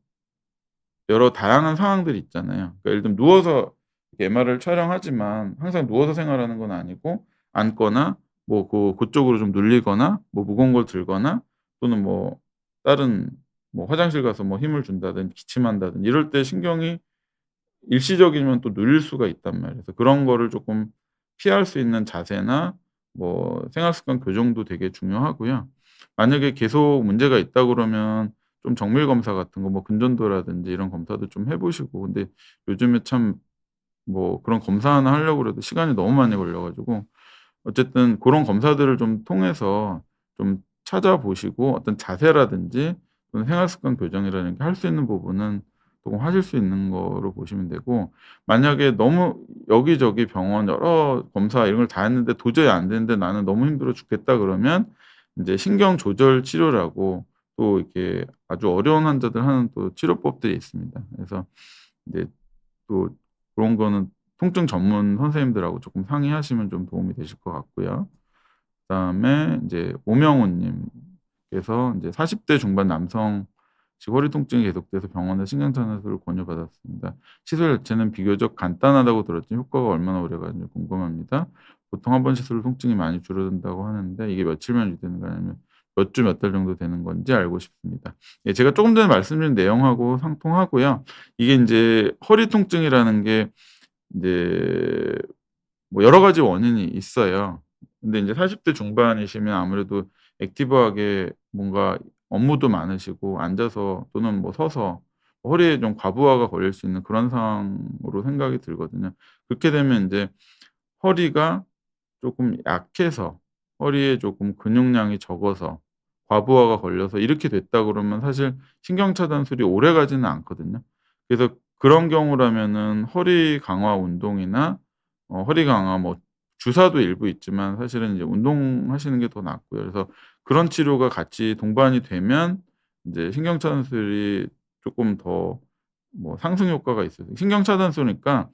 [SPEAKER 1] 여러 다양한 상황들이 있잖아요. 그러니까 예를 들면 누워서 MR을 촬영하지만 항상 누워서 생활하는 건 아니고, 앉거나 뭐 그쪽으로 좀 눌리거나 뭐 무거운 걸 들거나 또는 뭐 다른 뭐 화장실 가서 뭐 힘을 준다든지 기침한다든지 이럴 때 신경이 일시적이면 또 눌릴 수가 있단 말이에요. 그래서 그런 거를 쪼끔 피할 수 있는 자세나 뭐 생활 습관 교정도 되게 중요하고요. 만약에 계속 문제가 있다 그러면 좀 정밀 검사 같은 거 뭐 근전도라든지 이런 검사도 좀 해 보시고. 근데 요즘에 참 뭐 그런 검사 하나 하려고 그래도 시간이 너무 많이 걸려 가지고 어쨌든 고런 검사들을 좀 통해서 좀 찾아보시고 어떤 자세라든지 또는 생활 습관 교정이라는 게 할 수 있는 부분은 조금 하실 수 있는 거로 보시면 되고, 만약에 너무 여기저기 병원 여러 검사 이런 걸 다 했는데 도저히 안 되는데 '나는 너무 힘들어 죽겠다.' 그러면 인제 신경 조절 치료라고 또 이렇게 아주 어려운 환자들 하는 또 치료법들이 있습니다. 그래서 이제 또 그런 거는 통증 전문 선생님들하고 쪼끔 상의하시면 좀 도움이 되실 것 같고요. 그다음에 인제 오명훈 님께서 인제 "40대 중반 남성 허리 통증이 계속돼서 병원에 신경전환술을 권유받았습니다. 시술 자체는 비교적 간단하다고 들었지만 효과가 얼마나 오래가는지 궁금합니다. 보통 한 번 시술 후 통증이 많이 줄어든다고 하는데 이게 며칠만 유지되는 거 아니면 몇 주 몇 달 정도 되는 건지 알고 싶습니다." 예, 제가 쪼금 전에 말씀드린 내용하고 상통하고요. 이게 인제 허리 통증이라는 게 인제 뭐 여러 가지 원인이 있어요. 근데 인제 40대 중반이시면 아무래도 액티브하게 뭔가 업무도 많으시고 앉아서 또는 뭐 서서 허리에 좀 과부하가 걸릴 수 있는 그런 상황으로 생각이 들거든요. 그렇게 되면 인제 허리가 쪼끔 약해서 허리에 조금 근육량이 적어서 과부하가 걸려서 이렇게 됐다 그러면 사실 신경 차단술이 오래가지는 않거든요. 그래서 그런 경우라면은 허리 강화 운동이나 허리 강화 뭐 주사도 일부 있지만 사실은 이제 운동하시는 게 더 낫고요. 그래서 그런 치료가 같이 동반이 되면 인제 신경 차단술이 쪼끔 더 뭐 상승 효과가 있어요. 신경 차단소니까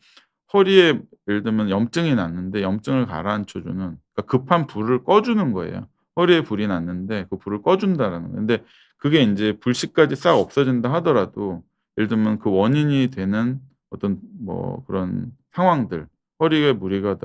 [SPEAKER 1] 허리에 예를 들면 염증이 났는데 염증을 가라앉혀 주는, 그러니까 급한 불을 꺼 주는 거예요. 허리에 불이 났는데 그 불을 꺼 준다라는 거예요. 근데 그게 인제 불씨까지 싹 없어진다 하더라도 예를 들면 그 원인이 되는 어떤 뭐 그런 상황들, 허리에 무리가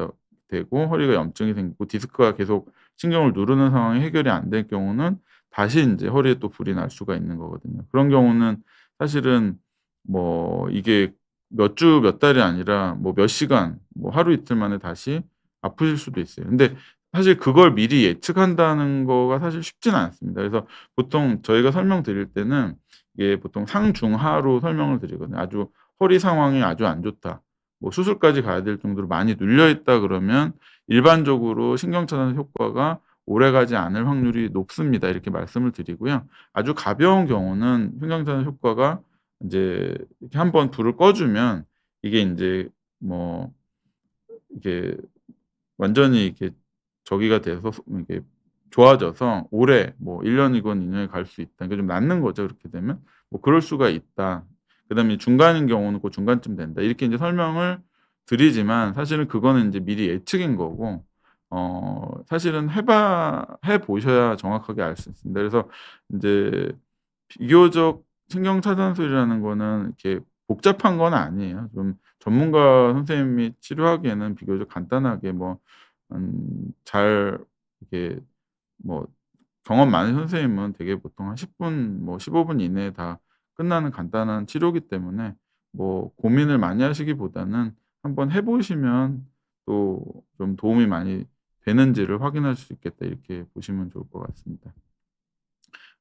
[SPEAKER 1] 되고 허리가 염증이 생기고 디스크가 계속 신경을 누르는 상황이 해결이 안 될 경우는 다시 인제 허리에 또 불이 날 수가 있는 거거든요. 그런 경우는 사실은 뭐 이게 몇 주 몇 달이 아니라 뭐 몇 시간 뭐 하루 이틀 만에 다시 아프실 수도 있어요. 근데 사실 그걸 미리 예측한다는 거가 사실 쉽지는 않습니다. 그래서 보통 저희가 설명드릴 때는 이게 보통 상중하로 설명을 드리거든요. 아주 "허리 상황이 아주 안 좋다. 뭐 수술까지 가야 될 정도로 많이 눌려 있다." 그러면 일반적으로 신경차단 효과가 오래가지 않을 확률이 높습니다. 이렇게 말씀을 드리고요. 아주 가벼운 경우는 신경차단 효과가 인제 이렇게 한번 불을 꺼 주면 이게 인제 뭐 이게 완전히 이렇게 저기가 돼서 이게 좋아져서 오래 뭐 1 년이건 2 년이 갈 수 있다. 그러니까 좀 낫는 거죠, 그렇게 되면. 뭐 그럴 수가 있다. 그다음에 중간인 경우는 고 중간쯤 된다. 이렇게 인제 설명을 드리지만 사실은 그거는 인제 미리 예측인 거고 사실은 해 보셔야 정확하게 알 수 있습니다. 그래서 인제 비교적 신경 차단술이라는 거는 이렇게 복잡한 건 아니에요. 좀 전문가 선생님이 치료하기에는 비교적 간단하게 잘 이렇게 뭐 경험 많은 선생님은 되게 보통 한 10분 뭐 15분 이내에 다 끝나는 간단한 치료기 때문에 뭐 고민을 많이 하시기보다는 한번 해 보시면 또 좀 도움이 많이 되는지를 확인할 수 있겠다 이렇게 보시면 좋을 것 같습니다.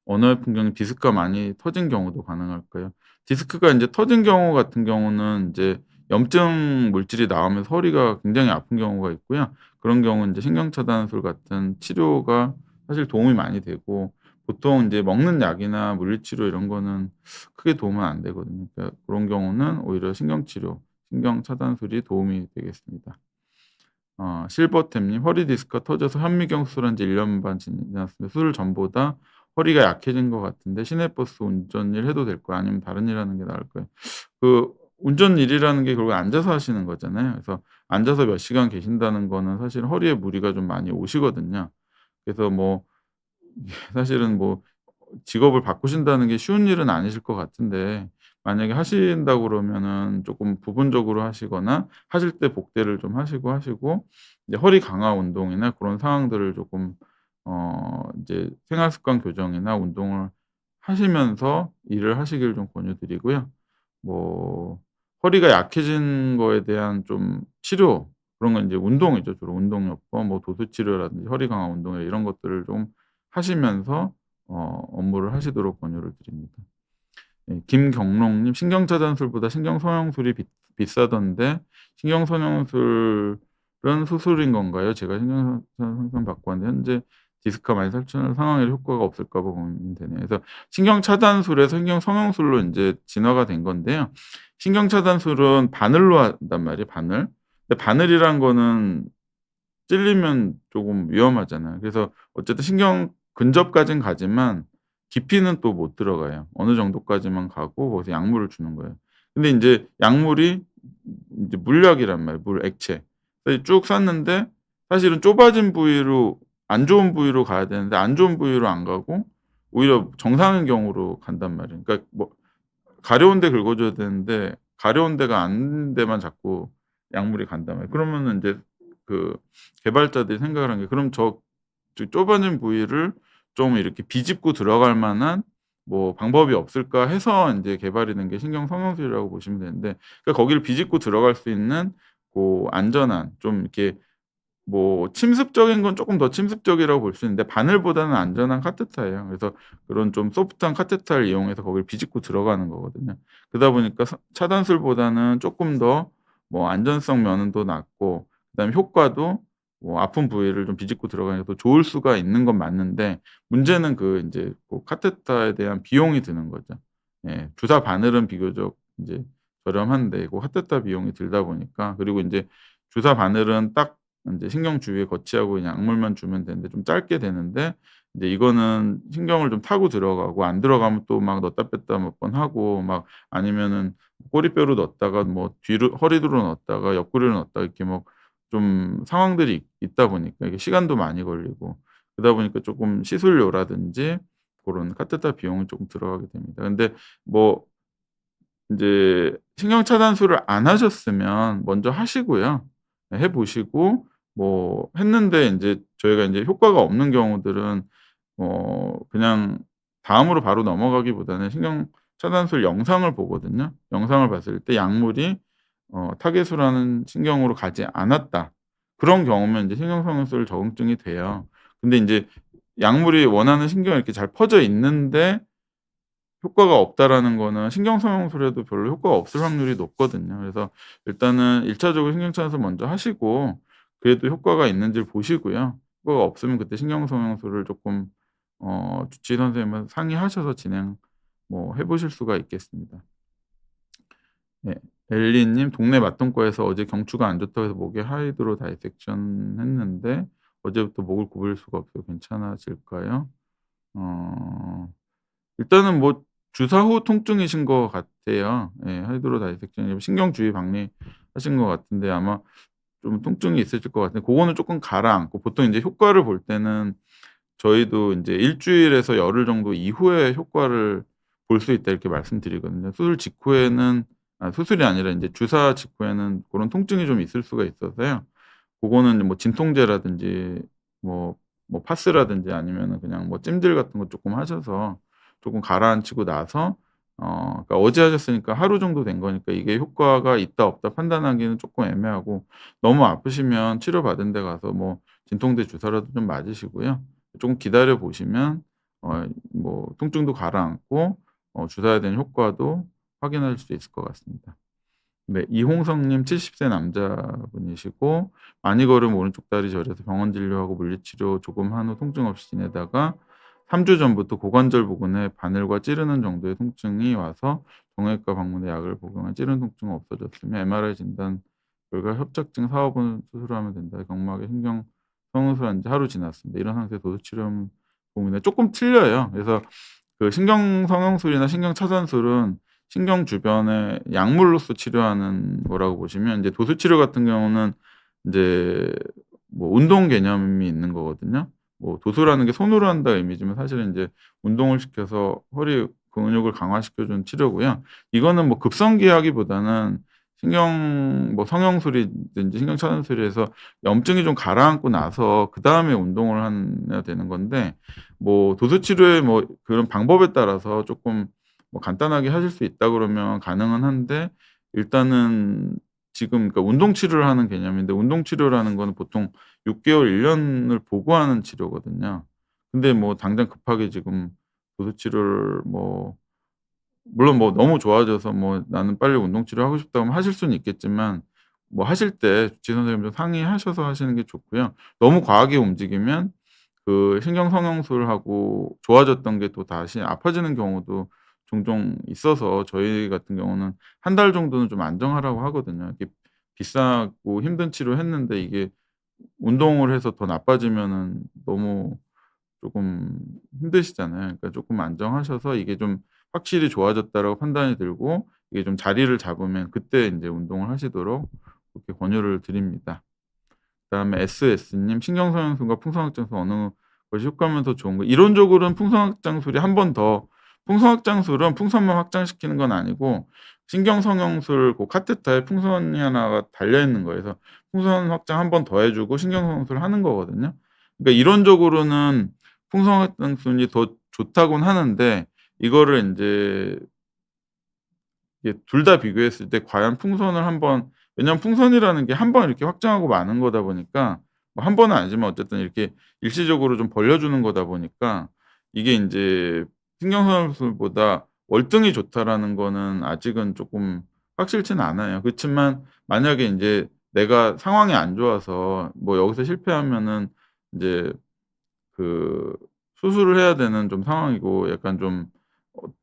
[SPEAKER 1] 언어의 풍경이 디스크가 많이 터진 경우도 가능할까요? 디스크가 인제 터진 경우 같은 경우는 인제 염증 물질이 나오면서 허리가 굉장히 아픈 경우가 있고요. 그런 경우는 인제 신경차단술 같은 치료가 사실 도움이 많이 되고, 보통 인제 먹는 약이나 물리치료 이런 거는 크게 도움은 안 되거든요. 그러니까 그런 경우는 오히려 신경치료, 신경차단술이 도움이 되겠습니다. 실버템님, "허리 디스크가 터져서 현미경 수술한 지 1년 반 지났습니다. 수술 전보다 허리가 약해진 것 같은데 시내버스 운전일 해도 될까요? 아니면 다른 일 하는 게 나을까요?" 그 운전 일이라는 게 결국에 앉아서 하시는 거잖아요. 그래서 앉아서 몇 시간 계신다는 거는 사실 허리에 무리가 좀 많이 오시거든요. 그래서 뭐 이게 사실은 뭐 직업을 바꾸신다는 게 쉬운 일은 아니실 것 같은데, 만약에 하신다고 그러면은 쪼끔 부분적으로 하시거나 하실 때 복대를 좀 하시고 이제 허리 강화 운동이나 고런 상황들을 쪼끔 이제 생활 습관 교정이나 운동을 하시면서 일을 하시길 좀 권유드리고요. 뭐 허리가 약해진 거에 대한 좀 치료, 그런 건 인제 운동이죠. 주로 운동요법, 뭐 도수 치료라든지 허리 강화 운동 이런 것들을 좀 하시면서 업무를 하시도록 권유를 드립니다. 예. 김경록님, "신경차단술보다 신경성형술이 비싸던데 신경성형술은 수술인 건가요? 제가 신경차단 상담 받고 왔는데 현재 디스크가 많이 살처는 상황에도 효과가 없을까 봐 고민되네요." 그래서 신경차단술에서 신경성형술로 인제 진화가 된 건데요. 신경차단술은 바늘로 한단 말이에요, 바늘. 근데 바늘이란 거는 찔리면 조금 위험하잖아요. 그래서 어쨌든 신경 근접까진 가지만 깊이는 또 못 들어가요. 어느 정도까지만 가고 거기서 약물을 주는 거예요. 근데 인제 약물이 인제 물약이란 말이에요, 물 액체. 그래서 쭉 쐈는데 사실은 좁아진 부위로, 안 좋은 부위로 가야 되는데 안 좋은 부위로 안 가고 오히려 정상인 경우로 간단 말이에요. 그러니까 뭐 가려운 데 긁어 줘야 되는데 가려운 데가 아닌 데만 자꾸 약물이 간단 말이에요. 그러면은 인제 그 개발자들이 생각을 한 게 '그럼 저 좁아진 부위를 좀 이렇게 비집고 들어갈 만한 뭐 방법이 없을까?' 해서 인제 개발이 된 게 신경 성형술이라고 보시면 되는데, 그러니까 거기를 비집고 들어갈 수 있는 고 안전한 좀 이렇게 뭐 침습적인 건 쪼끔 더 침습적이라고 볼 수 있는데 바늘보다는 안전한 카테터예요. 그래서 그런 좀 소프트한 카테터를 이용해서 거기를 비집고 들어가는 거거든요. 그러다 보니까 차단술보다는 쪼끔 더 뭐 안전성 면도 낮고 그다음에 효과도 뭐 아픈 부위를 좀 비집고 들어가니까 더 좋을 수가 있는 건 맞는데, 문제는 그 인제 그 카테터에 대한 비용이 드는 거죠. 예. 주사 바늘은 비교적 인제 저렴한데 고 카테터 비용이 들다 보니까, 그리고 인제 주사 바늘은 딱 인제 신경 주위에 거치하고 그냥 약물만 주면 되는데 좀 짧게 되는데, 이제 이거는 신경을 좀 타고 들어가고 안 들어가면 또 막 넣었다 뺐다 몇 번 하고 막, 아니면은 꼬리뼈로 넣었다가 뭐 뒤로 허리로 넣었다가 옆구리로 넣었다가 이렇게 뭐 좀 상황들이 있다 보니까 이게 시간도 많이 걸리고, 그러다 보니까 쪼끔 시술료라든지 고런 카테터 비용이 쪼금 들어가게 됩니다. 근데 뭐 인제 신경 차단술을 안 하셨으면 먼저 하시고요. 네, 해 보시고 뭐 했는데 인제 저희가 인제 효과가 없는 경우들은 그냥 다음으로 바로 넘어가기보다는 신경 차단술 영상을 보거든요. 영상을 봤을 때 약물이 타겟으로 하는 신경으로 가지 않았다, 그런 경우면 인제 신경성형술 적응증이 돼요. 근데 인제 약물이 원하는 신경에 이렇게 잘 퍼져 있는데 효과가 없다라는 거는 신경성형술에도 별로 효과가 없을 확률이 높거든요. 그래서 일단은 1 차적으로 신경차단술 먼저 하시고 그래도 효과가 있는지를 보시고요. 효과가 없으면 그때 신경성형술을 쪼끔 주치의 선생님과 상의하셔서 진행 뭐 해 보실 수가 있겠습니다. 네. 엘리님, "동네 맛동과에서 어제 경추가 안 좋다고 해서 목에 하이드로 다이섹션 했는데 어제부터 목을 구부릴 수가 없어요. 괜찮아질까요?" 어 일단은 뭐 주사 후 통증이신 것 같아요. 예. 하이드로 다이섹션이면 신경 주위 박리하신 것 같은데 아마 좀 통증이 있으실 것 같은데 고거는 쪼끔 가라앉고, 보통 인제 효과를 볼 때는 저희도 인제 일 주일에서 열흘 정도 이후에 효과를 볼 수 있다 이렇게 말씀드리거든요. 수술 직후에는, 수술이 아니라 인제 주사 직후에는 고런 통증이 좀 있을 수가 있어서요. 고거는 뭐 진통제라든지 뭐 뭐 파스라든지 아니면은 그냥 뭐 찜질 같은 거 쪼끔 하셔서 쪼끔 가라앉히고 나서 그러니까 어제 하셨으니까 하루 정도 된 거니까 이게 효과가 있다 없다 판단하기는 쪼끔 애매하고, 너무 아프시면 치료받은 데 가서 뭐 진통제 주사라도 좀 맞으시고요. 좀 기다려 보시면 뭐 통증도 가라앉고 주사에 대한 효과도 확인하실 수 있을 것 같습니다. 네. 이홍석 님 70세 남자분이시고, 많이 걸으면 오른쪽 다리 저려서 병원 진료하고 물리치료 조금 한 후 통증 없이 지내다가 3주 전부터 고관절 부근에 바늘과 찌르는 정도의 통증이 와서 정형외과 방문해 약을 복용한 찌르는 통증은 없어졌으며 MRI 진단 결과 협착증 4-5번 수술하면 된다. 경막에 신경 성형수술한 지 하루 지났습니다. 이런 상태에서 도수 치료하면 도움이 돼 쪼끔 틀려요. 그래서 그 신경 성형술이나 신경 차단술은 신경 주변에 약물로서 치료하는 거라고 보시면, 인제 도수 치료 같은 경우는 인제 뭐 운동 개념이 있는 거거든요. 뭐 도수라는 게 손으로 한다 의미지만 사실은 인제 운동을 시켜서 허리 근육을 강화시켜 주는 치료고요. 이거는 뭐 급성기하기보다는 신경 뭐 성형술이든지 신경 차단술이 해서 염증이 좀 가라앉고 나서 그다음에 운동을 해야 되는 건데, 뭐 도수 치료의 뭐 그런 방법에 따라서 쪼끔 뭐 간단하게 하실 수 있다 그러면 가능은 한데, 일단은 지금 그러니까 운동 치료를 하는 개념인데, 운동 치료라는 거는 보통 6 개월 1 년을 보고 하는 치료거든요. 근데 뭐 당장 급하게 지금 도수 치료를 뭐 물론 뭐 너무 좋아져서 뭐 '나는 빨리 운동 치료하고 싶다.' 하면 하실 수는 있겠지만, 뭐 하실 때 주치 선생님좀 상의하셔서 하시는 게 좋고요. 너무 과하게 움직이면 그 신경 성형술하고 좋아졌던 게 또다시 아파지는 경우도 종종 있어서, 저희 같은 경우는 한 달 정도는 좀 안정하라고 하거든요. 이게 비싸고 힘든 치료했는데 이게 운동을 해서 더 나빠지면은 너무 쪼금 힘드시잖아요. 그러니까 쪼끔 안정하셔서 이게 좀 확실히 좋아졌다라고 판단이 들고 이게 좀 자리를 잡으면 그때 인제 운동을 하시도록 그렇게 권유를 드립니다. 그다음에 SS님 신경성형술과 풍성확장술 어느 것이 효과면 더 좋은가? 이론적으로는 풍성확장술이 한 번 더, 풍성확장술은 풍선만 확장시키는 건 아니고 신경성형술 그 카테터에 풍선이 하나가 달려 있는 거예요. 그래서 풍선 확장 한 번 더 해 주고 신경성형술을 하는 거거든요. 그러니까 이론적으로는 풍선확장술이 더 좋다고는 하는데, 이거를 인제 이게 둘 다 비교했을 때 과연 풍선을 한번 왜냐하면 풍선이라는 게 한 번 이렇게 확장하고 마는 거다 보니까, 뭐 한 번은 아니지만 어쨌든 이렇게 일시적으로 좀 벌려 주는 거다 보니까, 이게 인제 신경성형술보다 월등히 좋다라는 거는 아직은 쪼끔 확실치는 않아요. 그렇지만 만약에 인제 내가 상황이 안 좋아서 뭐 여기서 실패하면은 인제 그 수술을 해야 되는 좀 상황이고, 약간 좀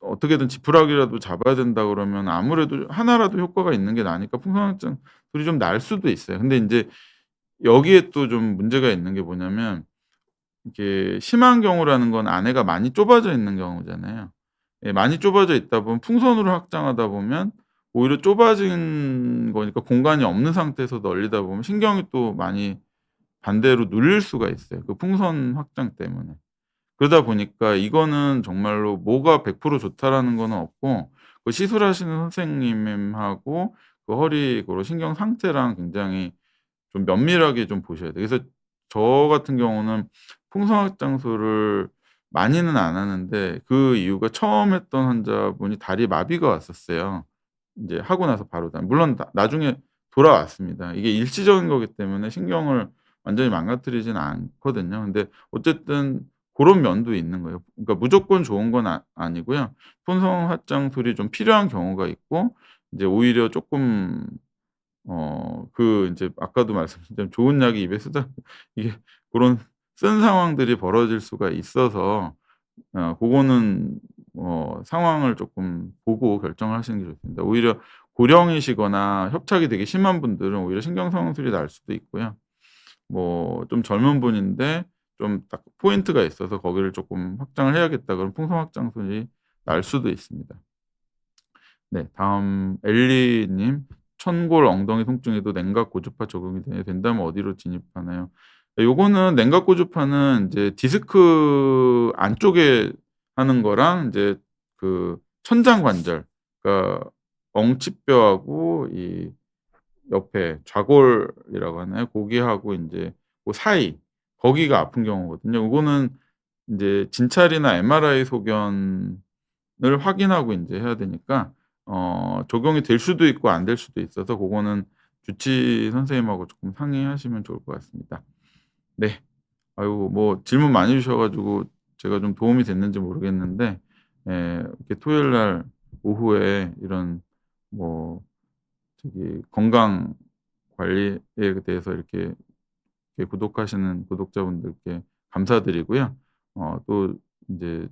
[SPEAKER 1] 어떻게든 지푸라기라도 잡아야 된다 그러면 아무래도 하나라도 효과가 있는 게 나으니까 풍선학장 술이 좀 나을 수도 있어요. 근데 인제 여기에 또 좀 문제가 있는 게 뭐냐면, 이게 심한 경우라는 건 안에가 많이 좁아져 있는 경우잖아요. 예, 많이 좁아져 있다 보면 풍선으로 확장하다 보면 오히려 좁아진 거니까 공간이 없는 상태에서 널리다 보면 신경이 또 많이 반대로 눌릴 수가 있어요, 그 풍선 확장 때문에. 그러다 보니까 이거는 정말로 뭐가 100% 좋다라는 거는 없고, 그 시술하시는 선생님하고 그 허리 그 신경 상태랑 굉장히 좀 면밀하게 좀 보셔야 돼요. 그래서 저 같은 경우는 풍성학 장소를 많이는 안 하는데, 그 이유가 처음 했던 환자분이 다리에 마비가 왔었어요. 인제 하고 나서 바로 물론 나중에 돌아왔습니다. 이게 일시적인 거기 때문에 신경을 완전히 망가뜨리진 않거든요. 근데 어쨌든 고런 면도 있는 거예요. 그러니까 무조건 좋은 건 아니고요. 풍성 화장술이 좀 필요한 경우가 있고, 이제 오히려 쪼끔 그 인제 아까도 말씀드렸지만 좋은 약이 입에 쓰다 이게 고런 쓴 상황들이 벌어질 수가 있어서 고거는 상황을 쪼끔 보고 결정을 하시는 게 좋습니다. 오히려 고령이시거나 협착이 되게 심한 분들은 오히려 신경성형술이 나을 수도 있고요. 뭐 좀 젊은 분인데 좀 딱 포인트가 있어서 거기를 쪼끔 확장을 해야겠다 그러면 풍성 확장술이 나을 수도 있습니다. 네. 다음 엘리 님. "천골 엉덩이 통증에도 냉각 고주파 적용이 된다면 어디로 진입하나요?" 요거는 냉각 고주파는 인제 디스크 안쪽에 하는 거랑 인제 그 천장 관절, 그러니까 엉치뼈하고 이 옆에 좌골이라고 하나요? 고기하고 인제 고 사이, 거기가 아픈 경우거든요. 요거는 인제 진찰이나 MRI 소견을 확인하고 인제 해야 되니까 적용이 될 수도 있고 안 될 수도 있어서 고거는 주치 선생님하고 쪼끔 상의하시면 좋을 것 같습니다. 네. 아이고 뭐 질문 많이 주셔 가지고 제가 좀 도움이 됐는지 모르겠는데 이렇게 토요일 날 오후에 이런 뭐 저기 건강 관리에 대해서 이렇게 구독하시는 구독자분들께 감사드리고요. 또 인제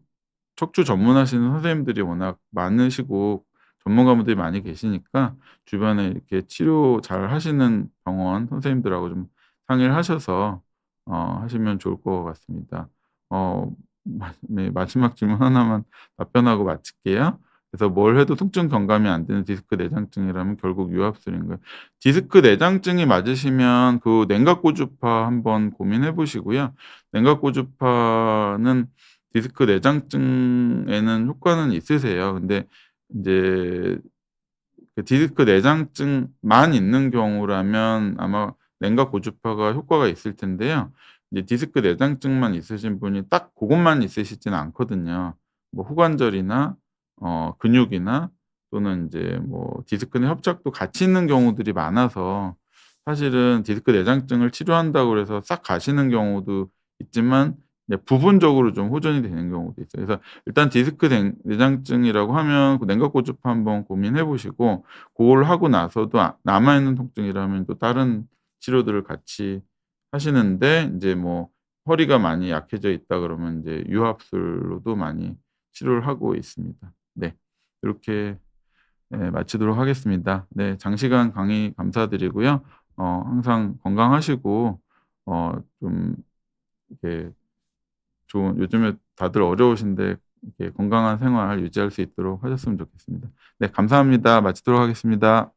[SPEAKER 1] 척추 전문하시는 선생님들이 워낙 많으시고 전문가분들이 많이 계시니까 주변에 이렇게 치료 잘하시는 병원 선생님들하고 좀 상의를 하셔서 하시면 좋을 것 같습니다. 네, 마지막 질문 하나만 답변하고 마칠게요. 그래서 뭘 해도 통증 경감이 안 되는 디스크 내장증이라면 결국 유압술인가요? 디스크 내장증이 맞으시면 그 냉각고주파 한번 고민해 보시고요. 냉각고주파는 디스크 내장증에는 효과는 있으세요. 근데 인제 그 디스크 내장증만 있는 경우라면 아마 냉각 고주파가 효과가 있을 텐데요. 이제 디스크 내장증만 있으신 분이 딱 고것만 있으시지는 않거든요. 뭐 후관절이나 근육이나 또는 인제 뭐 디스크 내 협착도 같이 있는 경우들이 많아서 사실은 디스크 내장증을 치료한다고 그래서 싹 가시는 경우도 있지만 이제 부분적으로 좀 호전이 되는 경우도 있어요. 그래서 일단 디스크 내장증이라고 하면 그 냉각 고주파 한번 고민해 보시고 고걸 하고 나서도 남아 있는 통증이라면 또 다른 치료들을 같이 하시는데 인제 뭐 허리가 많이 약해져 있다 그러면 인제 유압술로도 많이 치료를 하고 있습니다. 네. 요렇게 마치도록 하겠습니다. 네. 장시간 강의 감사드리고요. 항상 건강하시고 좀 이렇게 좋은 요즘에 다들 어려우신데 이렇게 건강한 생활 유지할 수 있도록 하셨으면 좋겠습니다. 네. 감사합니다. 마치도록 하겠습니다.